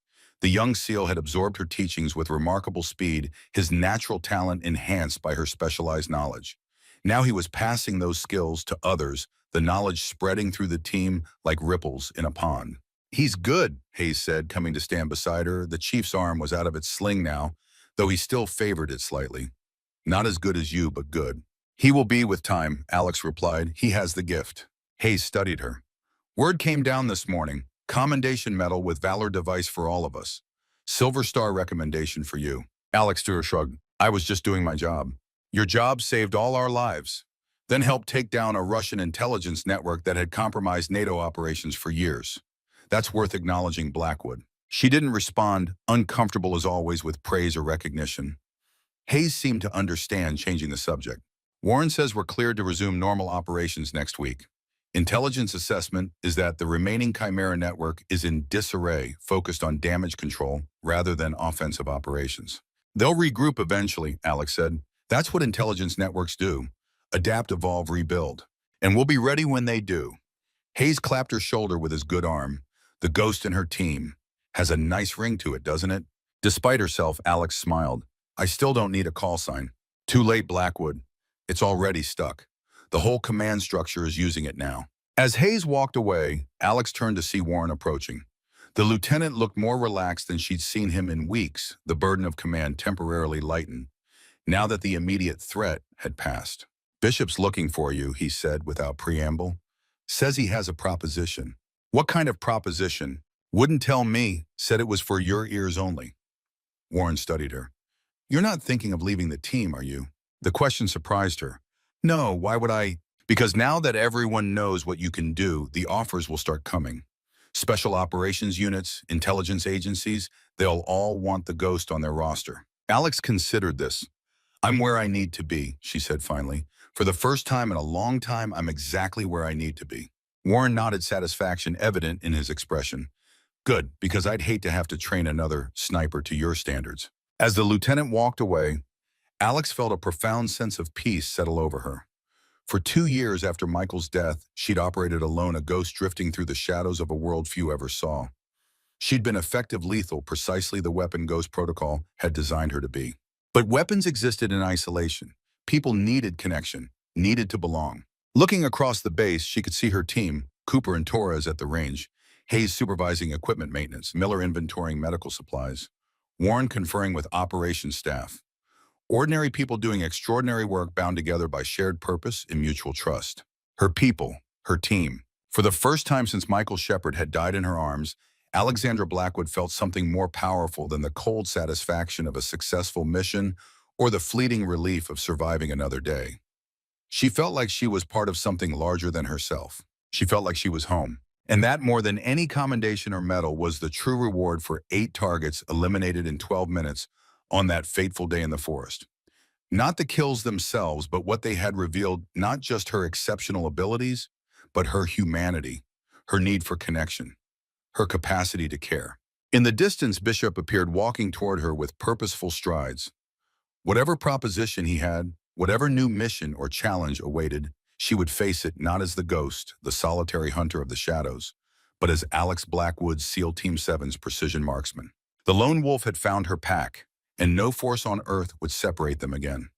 The young SEAL had absorbed her teachings with remarkable speed, his natural talent enhanced by her specialized knowledge. Now he was passing those skills to others, the knowledge spreading through the team like ripples in a pond. He's good, Hayes said, coming to stand beside her. The chief's arm was out of its sling now, though he still favored it slightly. Not as good as you, but good. He will be with time, Alex replied. He has the gift. Hayes studied her. Word came down this morning. Commendation medal with Valor device for all of us. Silver Star recommendation for you. Alex shrugged. I was just doing my job. Your job saved all our lives. Then helped take down a Russian intelligence network that had compromised NATO operations for years. That's worth acknowledging, Blackwood. She didn't respond, uncomfortable as always with praise or recognition. Hayes seemed to understand, changing the subject. Warren says we're cleared to resume normal operations next week. Intelligence assessment is that the remaining Chimera network is in disarray, focused on damage control rather than offensive operations. They'll regroup eventually, Alex said. That's what intelligence networks do. Adapt, evolve, rebuild. And we'll be ready when they do. Hayes clapped her shoulder with his good arm. The ghost in her team has a nice ring to it, doesn't it? Despite herself, Alex smiled. I still don't need a call sign. Too late, Blackwood. It's already stuck. The whole command structure is using it now. As Hayes walked away, Alex turned to see Warren approaching. The lieutenant looked more relaxed than she'd seen him in weeks, the burden of command temporarily lightened, now that the immediate threat had passed. Bishop's looking for you, he said without preamble. Says he has a proposition. What kind of proposition? Wouldn't tell me, said it was for your ears only. Warren studied her. You're not thinking of leaving the team, are you? The question surprised her. No, why would I? Because now that everyone knows what you can do, the offers will start coming. Special operations units, intelligence agencies, they'll all want the ghost on their roster. Alex considered this. I'm where I need to be, she said finally. For the first time in a long time, I'm exactly where I need to be. Warren nodded, satisfaction evident in his expression. Good, because I'd hate to have to train another sniper to your standards. As the lieutenant walked away, Alex felt a profound sense of peace settle over her. For 2 years after Michael's death, she'd operated alone, a ghost drifting through the shadows of a world few ever saw. She'd been effective lethal, precisely the weapon Ghost Protocol had designed her to be. But weapons existed in isolation. People needed connection, needed to belong. Looking across the base, she could see her team, Cooper and Torres at the range, Hayes supervising equipment maintenance, Miller inventorying medical supplies, Warren conferring with operations staff. Ordinary people doing extraordinary work bound together by shared purpose and mutual trust. Her people, her team. For the first time since Michael Shepard had died in her arms, Alexandra Blackwood felt something more powerful than the cold satisfaction of a successful mission or the fleeting relief of surviving another day. She felt like she was part of something larger than herself. She felt like she was home. And that, more than any commendation or medal, was the true reward for 8 targets eliminated in 12 minutes on that fateful day in the forest. Not the kills themselves, but what they had revealed, not just her exceptional abilities, but her humanity, her need for connection, her capacity to care. In the distance, Bishop appeared walking toward her with purposeful strides. Whatever proposition he had, whatever new mission or challenge awaited, she would face it not as the ghost, the solitary hunter of the shadows, but as Alex Blackwood's SEAL Team 7's precision marksman. The lone wolf had found her pack, and no force on earth would separate them again.